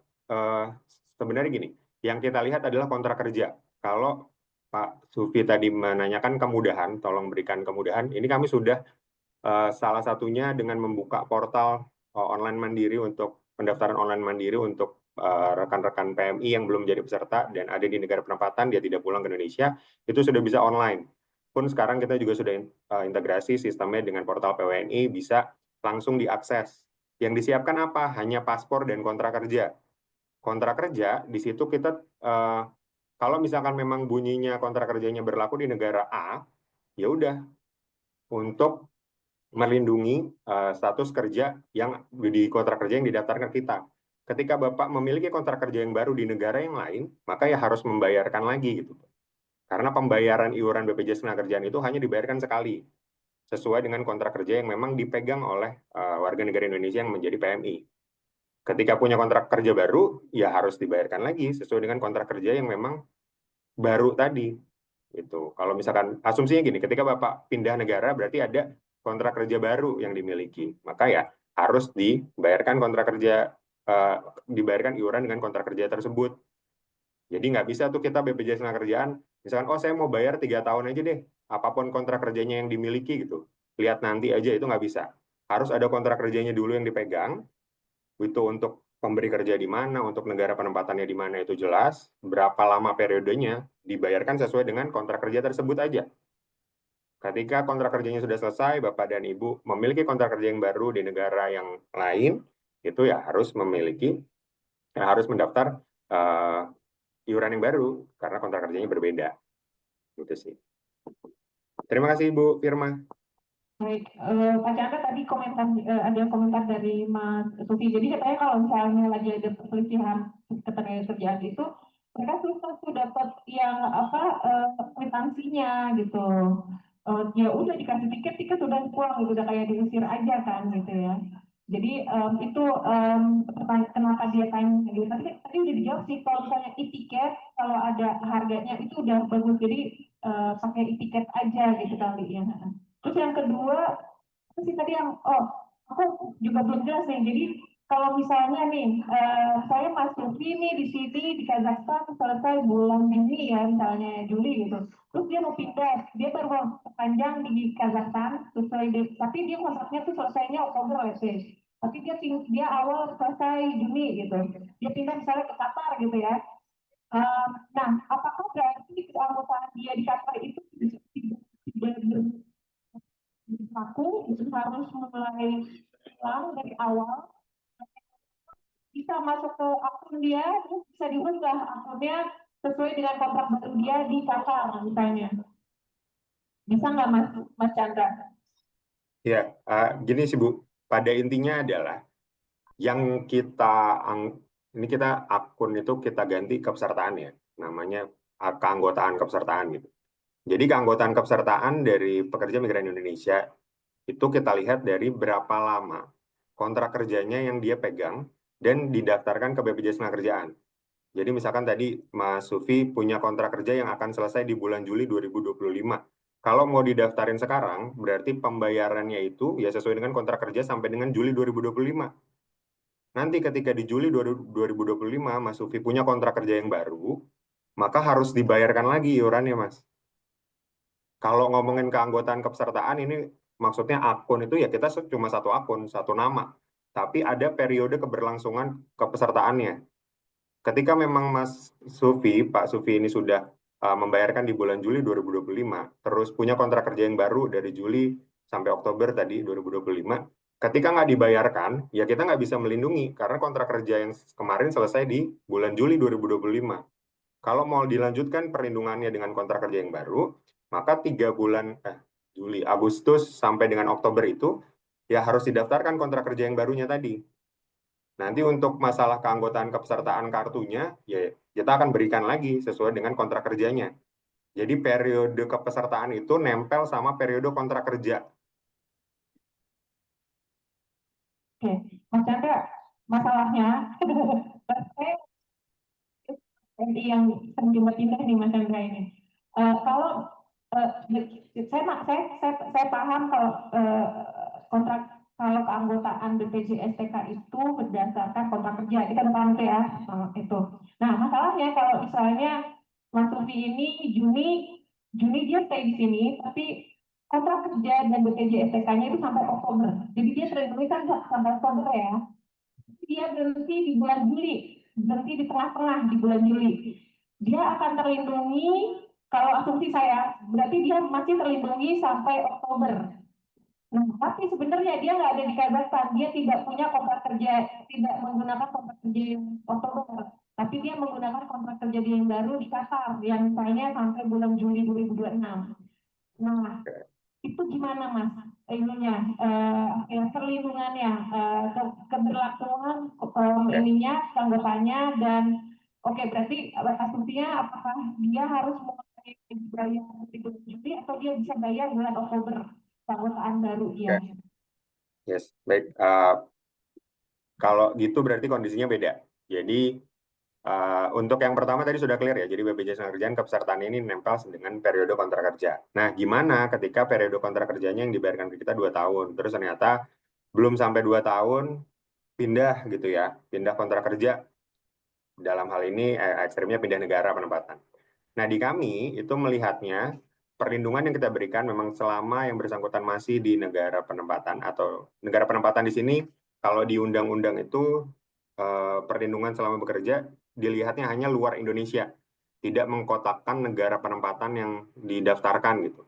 sebenarnya gini, yang kita lihat adalah kontrak kerja. Kalau Pak Sufi tadi menanyakan kemudahan, tolong berikan kemudahan, ini kami sudah salah satunya dengan membuka portal online mandiri untuk pendaftaran online mandiri untuk rekan-rekan PMI yang belum jadi peserta dan ada di negara penempatan, dia tidak pulang ke Indonesia, itu sudah bisa online. Pun sekarang kita juga sudah integrasi sistemnya dengan portal PWNI, bisa langsung diakses. Yang disiapkan apa? Hanya paspor dan kontrak kerja. Kontrak kerja, di situ kita, kalau misalkan memang bunyinya kontrak kerjanya berlaku di negara A, ya udah, untuk melindungi status kerja yang di kontrak kerja yang didaftarkan kita. Ketika Bapak memiliki kontrak kerja yang baru di negara yang lain, maka ya harus membayarkan lagi gitu. Karena pembayaran iuran BPJS Ketenagakerjaan itu hanya dibayarkan sekali, sesuai dengan kontrak kerja yang memang dipegang oleh warga negara Indonesia yang menjadi PMI. Ketika punya kontrak kerja baru, ya harus dibayarkan lagi sesuai dengan kontrak kerja yang memang baru tadi. Gitu. Kalau misalkan asumsinya gini, ketika Bapak pindah negara berarti ada kontrak kerja baru yang dimiliki, maka ya harus dibayarkan kontrak kerja, dibayarkan iuran dengan kontrak kerja tersebut. Jadi nggak bisa tuh kita BPJS Ketenagakerjaan, misalkan, oh saya mau bayar 3 tahun aja deh, apapun kontrak kerjanya yang dimiliki gitu. Lihat nanti aja, itu nggak bisa. Harus ada kontrak kerjanya dulu yang dipegang, itu untuk pemberi kerja di mana, untuk negara penempatannya di mana itu jelas, berapa lama periodenya, dibayarkan sesuai dengan kontrak kerja tersebut aja. Ketika kontrak kerjanya sudah selesai, Bapak dan Ibu memiliki kontrak kerja yang baru di negara yang lain, itu ya harus harus mendaftar iuran yang baru karena kontrak kerjanya berbeda. Gitu sih. Terima kasih Ibu Firma. Baik, Pak Chandra tadi ada komentar dari Mas Sufi. Jadi katanya kalau misalnya lagi ada perselisihan ketenagakerjaan itu, mereka susah tuh dapat yang kwitansinya gitu. Ya udah dikasih tiket udah pulang gitu, udah kayak diusir aja kan gitu ya. Jadi itu kenapa dia tanya gitu. Tadi udah dijawab sih, kalau misalnya e-tiket kalau ada harganya itu udah bagus. Jadi pakai e-tiket aja gitu kali ya. Terus yang kedua, apa sih tadi yang, aku juga belum jelas nih. Jadi kalau misalnya nih, saya masuk ini di sini di Kazakhstan selesai bulan Juni ya, misalnya Juli gitu. Terus dia mau pindah, dia baru mau perpanjang di Kazakhstan, tapi dia kontraknya tuh selesainya Oktober let's say. Tapi dia awal selesai Juni gitu. Dia pindah misalnya ke Qatar gitu ya. Nah, apakah berarti keanggotaan dia di Qatar itu tidak aku itu harus mulai ulang dari awal, bisa masuk ke akun dia, terus bisa diunggah akunnya sesuai dengan kontrak baru dia di Qatar misalnya. Bisa nggak Mas Mas Chandra? Ya, gini sih Bu, pada intinya adalah yang ini kita akun itu kita ganti kepesertaan ya, namanya keanggotaan kepesertaan gitu. Jadi keanggotaan kepesertaan dari pekerja migran Indonesia itu kita lihat dari berapa lama kontrak kerjanya yang dia pegang dan didaftarkan ke BPJS Ketenagakerjaan. Jadi misalkan tadi Mas Sufi punya kontrak kerja yang akan selesai di bulan Juli 2025. Kalau mau didaftarin sekarang, berarti pembayarannya itu ya sesuai dengan kontrak kerja sampai dengan Juli 2025. Nanti ketika di Juli 2025 Mas Sufi punya kontrak kerja yang baru, maka harus dibayarkan lagi iurannya, Mas. Kalau ngomongin keanggotaan kepesertaan ini maksudnya akun itu ya kita cuma satu akun, satu nama. Tapi ada periode keberlangsungan kepesertaannya. Ketika memang Pak Sufi ini sudah membayarkan di bulan Juli 2025, terus punya kontrak kerja yang baru dari Juli sampai Oktober tadi 2025, ketika nggak dibayarkan, ya kita nggak bisa melindungi karena kontrak kerja yang kemarin selesai di bulan Juli 2025. Kalau mau dilanjutkan perlindungannya dengan kontrak kerja yang baru, maka 3 bulan Juli, Agustus sampai dengan Oktober itu ya harus didaftarkan kontrak kerja yang barunya tadi. Nanti untuk masalah keanggotaan kepesertaan kartunya, ya kita akan berikan lagi sesuai dengan kontrak kerjanya. Jadi periode kepesertaan itu nempel sama periode kontrak kerja. Oke, Mas Chandra, masalahnya saya yang sering pindah nih Mas Chandra ini. Kalau saya paham kalau kontrak kalau keanggotaan BPJS TK itu berdasarkan kontrak kerja, kita udah paham tuh ya itu. Nah masalahnya kalau misalnya Mas Sufi ini Juni dia stay di sini, tapi kontrak kerja dan BPJS TK-nya itu sampai Oktober. Jadi dia terlindungi kan sampai Oktober ya. Dia berhenti di bulan Juli, berhenti di tengah-tengah di bulan Juli. Dia akan terlindungi, kalau asumsi saya, berarti dia masih terlindungi sampai Oktober. Nah, tapi sebenarnya dia nggak ada di Kazakhstan, dia tidak punya kontrak kerja, tidak menggunakan kontrak kerja yang Oktober, tapi dia menggunakan kontrak kerja dia yang baru di Qatar, yang misalnya sampai bulan Juli 2026. Nah, itu gimana Mas? Ininya, perlindungannya, keberlangsungan ininya, tanggapannya, dan oke berarti asumsinya apakah dia harus mulai bayar di bulan Juli atau dia bisa bayar bulan Oktober keanggotaan baru dia? Yes, baik. Kalau gitu berarti kondisinya beda. Jadi untuk yang pertama tadi sudah clear ya, jadi BPJS Ketenagakerjaan kepesertaan ini nempel dengan periode kontrak kerja. Nah, gimana ketika periode kontrak kerjanya yang dibayarkan ke kita 2 tahun, terus ternyata belum sampai 2 tahun pindah gitu ya, pindah kontrak kerja, dalam hal ini ekstrimnya pindah negara penempatan. Nah, di kami itu melihatnya perlindungan yang kita berikan memang selama yang bersangkutan masih di negara penempatan, atau negara penempatan di sini kalau di undang-undang itu perlindungan selama bekerja dilihatnya hanya luar Indonesia, tidak mengkotakkan negara penempatan yang didaftarkan gitu.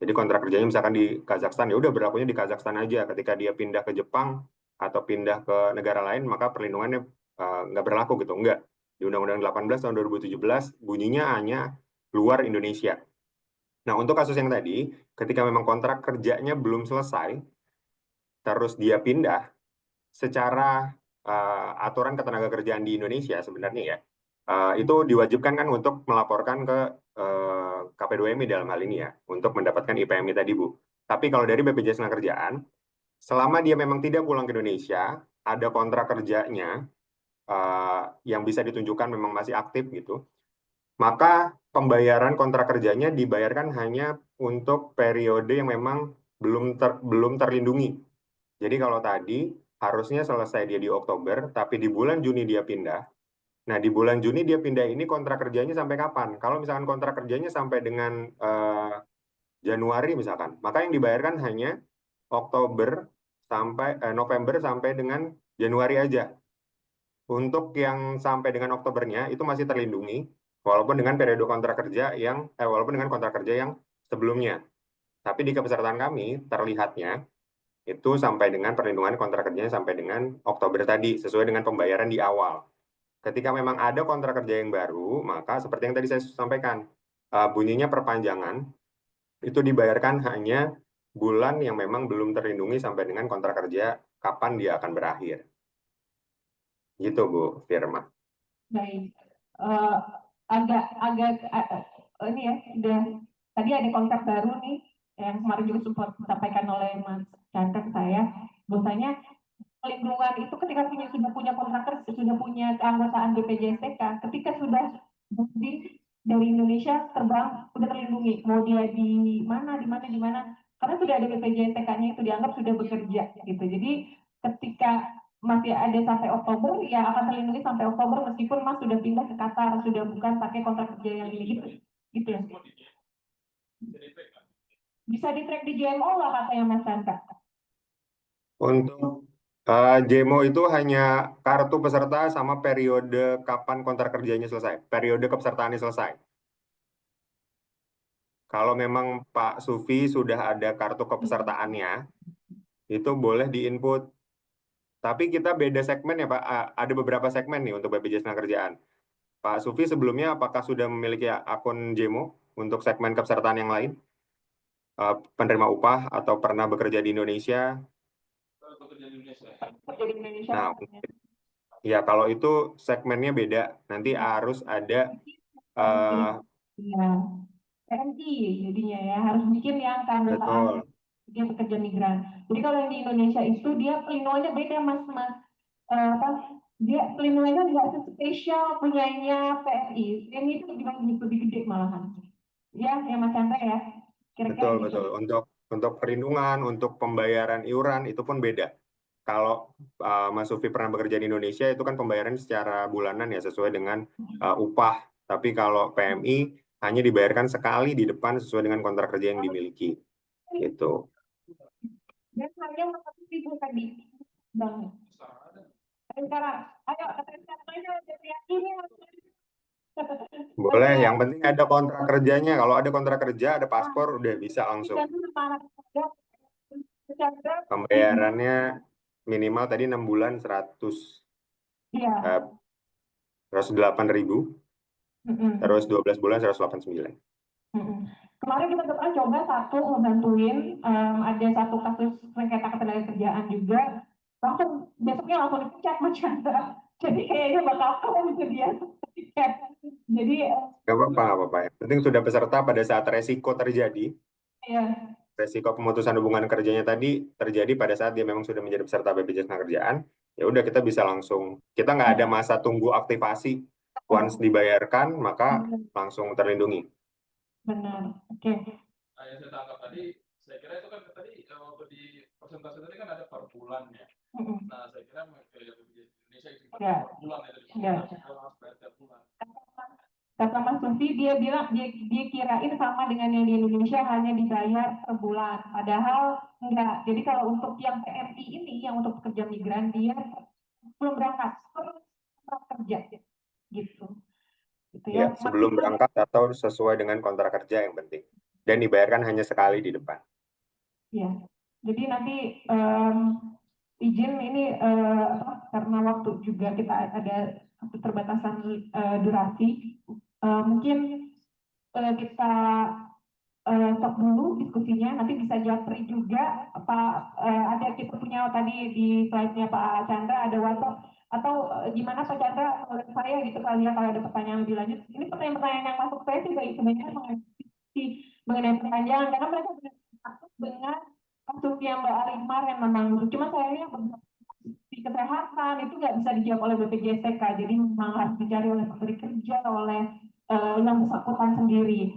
Jadi kontrak kerjanya misalkan di Kazakhstan, ya udah berlakunya di Kazakhstan aja. Ketika dia pindah ke Jepang atau pindah ke negara lain, maka perlindungannya nggak berlaku gitu, enggak. Di Undang-Undang 18 tahun 2017 bunyinya hanya luar Indonesia. Nah, untuk kasus yang tadi, ketika memang kontrak kerjanya belum selesai, terus dia pindah, secara aturan ketenagakerjaan di Indonesia sebenarnya ya, itu diwajibkan kan untuk melaporkan ke KP2MI dalam hal ini ya, untuk mendapatkan IPMI tadi Bu. Tapi kalau dari BPJS Ketenagakerjaan, selama dia memang tidak pulang ke Indonesia, ada kontrak kerjanya yang bisa ditunjukkan memang masih aktif gitu, maka pembayaran kontrak kerjanya dibayarkan hanya untuk periode yang memang belum terlindungi. Jadi kalau tadi harusnya selesai dia di Oktober, tapi di bulan Juni dia pindah. Nah, di bulan Juni dia pindah ini kontrak kerjanya sampai kapan? Kalau misalkan kontrak kerjanya sampai dengan Januari misalkan, maka yang dibayarkan hanya Oktober sampai November sampai dengan Januari aja. Untuk yang sampai dengan Oktobernya itu masih terlindungi, walaupun dengan periode kontrak kerja yang walaupun dengan kontrak kerja yang sebelumnya. Tapi di kepesertaan kami terlihatnya itu sampai dengan perlindungan kontrak kerjanya sampai dengan Oktober tadi, sesuai dengan pembayaran di awal. Ketika memang ada kontrak kerja yang baru, maka seperti yang tadi saya sampaikan, bunyinya perpanjangan itu dibayarkan hanya bulan yang memang belum terlindungi sampai dengan kontrak kerja kapan dia akan berakhir. Gitu Bu Firma. Baik. Eh, ini ya, tadi ada konsep baru nih yang kemarin juga sempat disampaikan oleh Mas Chandra ke saya, bahwasanya pelindungan itu ketika sudah punya kontrak kerja, sudah punya keanggotaan BPJS-TK, ketika sudah mudik dari Indonesia terbang sudah terlindungi, mau dia di mana, karena sudah ada BPJS-TK-nya itu dianggap sudah bekerja gitu. Jadi ketika masih ada sampai Oktober, ya akan terlindungi sampai Oktober meskipun Mas sudah pindah ke Qatar, sudah bukan pakai kontrak kerja yang ini gitu ya. Bisa di-track di JMO lah katanya Mas Chandra. Untuk JMO itu hanya kartu peserta sama periode kapan kontrak kerjanya selesai, periode kepesertaannya selesai. Kalau memang Pak Sufi sudah ada kartu kepesertaannya, itu boleh diinput. Tapi kita beda segmen ya Pak, ada beberapa segmen nih untuk BPJS Tenagakerjaan. Pak Sufi sebelumnya apakah sudah memiliki akun JMO untuk segmen kepesertaan yang lain? Penerima upah atau pernah bekerja di Indonesia? Bekerja di Indonesia. Bekerja di Indonesia. Nah, ya kalau itu segmennya beda. Nanti harus ada ya, PMI jadinya ya, harus bikin yang keanggotaan dia pekerja migran. Jadi kalau yang di Indonesia itu dia pelindungannya beda Mas. Dia pelindungannya nggak spesial punyanya PMI. Yang itu lebih gede malahan. Ya Mas Chandra ya. Kira-kira gitu. Betul. Untuk perlindungan, untuk pembayaran iuran itu pun beda. Kalau Mas Sufi pernah bekerja di Indonesia itu kan pembayaran secara bulanan ya sesuai dengan upah. Tapi kalau PMI hanya dibayarkan sekali di depan sesuai dengan kontrak kerja yang dimiliki. Gitu. Dan hanya 1.000 tadi, Bang. Sekarang, ayo ini. Boleh, yang penting ada kontrak kerjanya. Kalau ada kontrak kerja, ada paspor, udah bisa langsung. Pembayarannya minimal tadi 6 bulan 108.000, terus 12 bulan 189. Kemarin kita coba satu ngebantuin, ada satu kasus sengketa ketenagakerjaan juga, langsung besoknya langsung dipecat Mas Chandra. Jadi kayaknya bakal keren itu dia. Jadi nggak apa-apa. Yang penting sudah peserta pada saat resiko terjadi. Iya. Resiko pemutusan hubungan kerjanya tadi terjadi pada saat dia memang sudah menjadi peserta BPJS Tenagakerjaan. Ya udah kita bisa langsung, kita nggak ada masa tunggu aktivasi. Once dibayarkan maka langsung terlindungi. Benar. Oke. Nah, yang saya tangkap tadi, saya kira itu kan tadi waktu di presentasi tadi kan ada per bulan ya. Nah, saya kira Indonesia itu per bulan ya. Per bulan. Kata Mas Sufi, dia bilang dia kirain sama dengan yang di Indonesia hanya dibayar per bulan. Padahal enggak. Jadi kalau untuk yang PMI ini, yang untuk pekerja migran, dia belum berangkat, kerja gitu. Ya, sebelum berangkat atau sesuai dengan kontrak kerja yang penting. Dan dibayarkan hanya sekali di depan. Ya, jadi nanti izin ini karena waktu juga kita ada keterbatasan durasi, mungkin kita stop dulu diskusinya. Nanti bisa japri juga ada kita punya tadi di slide-nya Pak Chandra ada WhatsApp atau gimana Pak Chandra menurut saya gitu kali ya kalau ada pertanyaan lebih lanjut. Ini pertanyaan-pertanyaan yang masuk saya juga sebenarnya mengenai perpanjangan karena mereka takut dengan kasus yang Mbak Arimar yang memang cuma sayangnya di kesehatan itu nggak bisa dijawab oleh BPJS-TK, jadi memang harus dicari oleh pemberi kerja, oleh yang bersangkutan sendiri.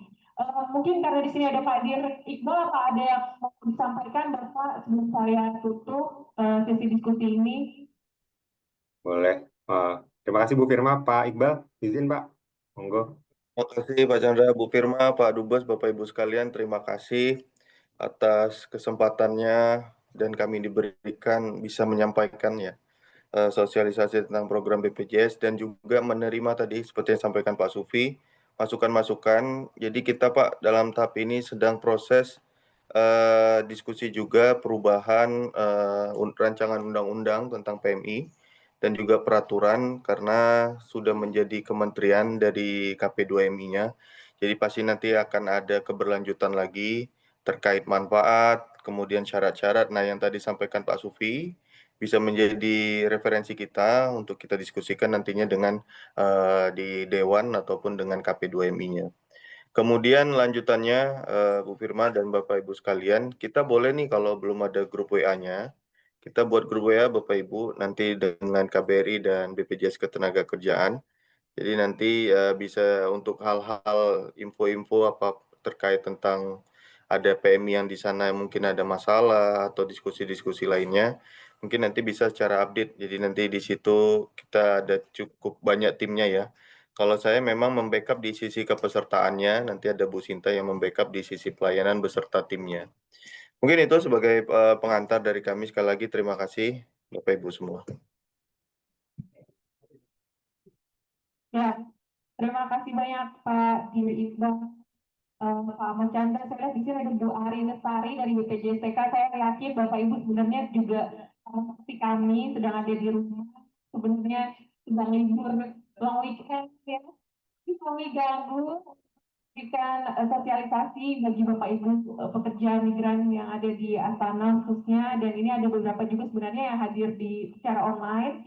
Mungkin karena di sini ada Pak Dir Iqbal, apa ada yang mau disampaikan Bapak sebelum saya tutup sesi diskusi ini? Boleh. Terima kasih Bu Firma, Pak Iqbal. Izin Pak, monggo. Terima kasih Pak Chandra, Bu Firma, Pak Dubes, Bapak Ibu sekalian. Terima kasih atas kesempatannya dan kami diberikan bisa menyampaikan ya sosialisasi tentang program BPJS dan juga menerima tadi seperti yang disampaikan Pak Sufi masukan-masukan. Jadi kita Pak dalam tahap ini sedang proses diskusi juga perubahan rancangan undang-undang tentang PMI dan juga peraturan karena sudah menjadi kementerian dari KP2MI-nya. Jadi pasti nanti akan ada keberlanjutan lagi terkait manfaat, kemudian syarat-syarat. Nah, yang tadi sampaikan Pak Sufi bisa menjadi referensi kita untuk kita diskusikan nantinya dengan di Dewan ataupun dengan KP2MI-nya. Kemudian lanjutannya, Bu Firma dan Bapak Ibu sekalian, kita boleh nih kalau belum ada grup WA-nya, kita buat grup WA Bapak Ibu nanti dengan KBRI dan BPJS Ketenagakerjaan. Jadi nanti bisa untuk hal-hal info-info apa terkait tentang ada PMI yang di sana mungkin ada masalah atau diskusi-diskusi lainnya, mungkin nanti bisa secara update. Jadi nanti di situ kita ada cukup banyak timnya ya. Kalau saya memang membackup di sisi kepesertaannya, nanti ada Bu Sinta yang membackup di sisi pelayanan beserta timnya. Mungkin itu sebagai pengantar dari kami. Sekali lagi terima kasih Bapak Ibu semua. Ya, terima kasih banyak Pak Diri Iqbal, Pak Ahmad Chandra. Saya lihat di sini ada Bu Ari Lestari dari BPJSTK. Saya yakin Bapak Ibu sebenarnya juga seperti kami sedang ada di rumah. Sebenarnya sedang libur long weekend ya. Kami ganggu memberikan sosialisasi bagi Bapak Ibu pekerja migran yang ada di Astana khususnya, dan ini ada beberapa juga sebenarnya yang hadir di secara online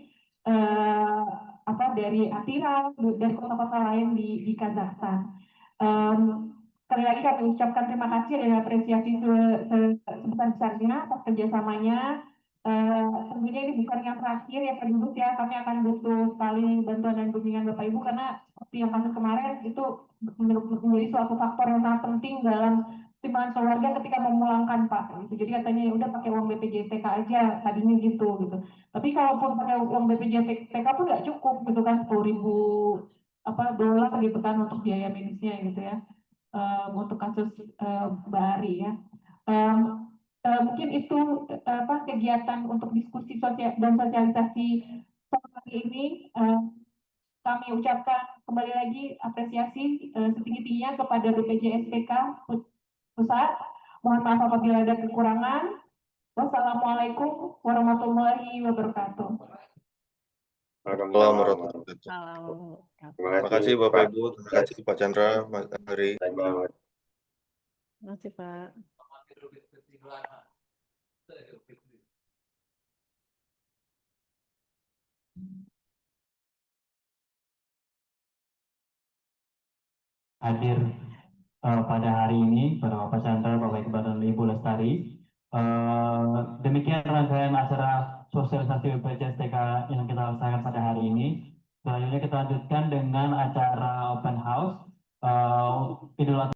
dari Atira, dari kota-kota lain di Kazakhstan. Sekali lagi kami ucapkan terima kasih dan apresiasi sebesar-besarnya atas kerjasamanya. Tentunya ini bukan yang terakhir ya Pak Dubes ya, kami akan butuh sekali bantuan dan bimbingan Bapak Ibu karena seperti yang kasus kemarin itu menjadi suatu faktor yang sangat penting dalam pertimbangan keluarga ketika memulangkan Pak. Gitu. Jadi katanya ya udah pakai uang BPJSTK aja tadinya gitu. Tapi kalaupun pakai uang BPJSTK pun nggak cukup gitu kan, 10.000 dolar gitu kan untuk biaya medisnya gitu ya, untuk kasus Mbak Ari ya. Mungkin itu kegiatan untuk diskusi dan sosialisasi hari ini. Kami ucapkan kembali lagi apresiasi setinggi-tingginya kepada BPJSTK Pusat. Mohon maaf apabila ada kekurangan. Wassalamualaikum warahmatullahi wabarakatuh. Waalaikumsalam warahmatullahi wabarakatuh. Terima kasih Bapak Ibu, terima kasih Pak Chandra, Mas Ari. Terima kasih Pak. Hadir pada hari ini pada Bapak Chandra, Bapak Iqbal dan Ibu Lestari. Demikian rangkaian acara sosialisasi BPJSTK yang kita laksanakan pada hari ini. Selanjutnya kita lanjutkan dengan acara open house Idul Adha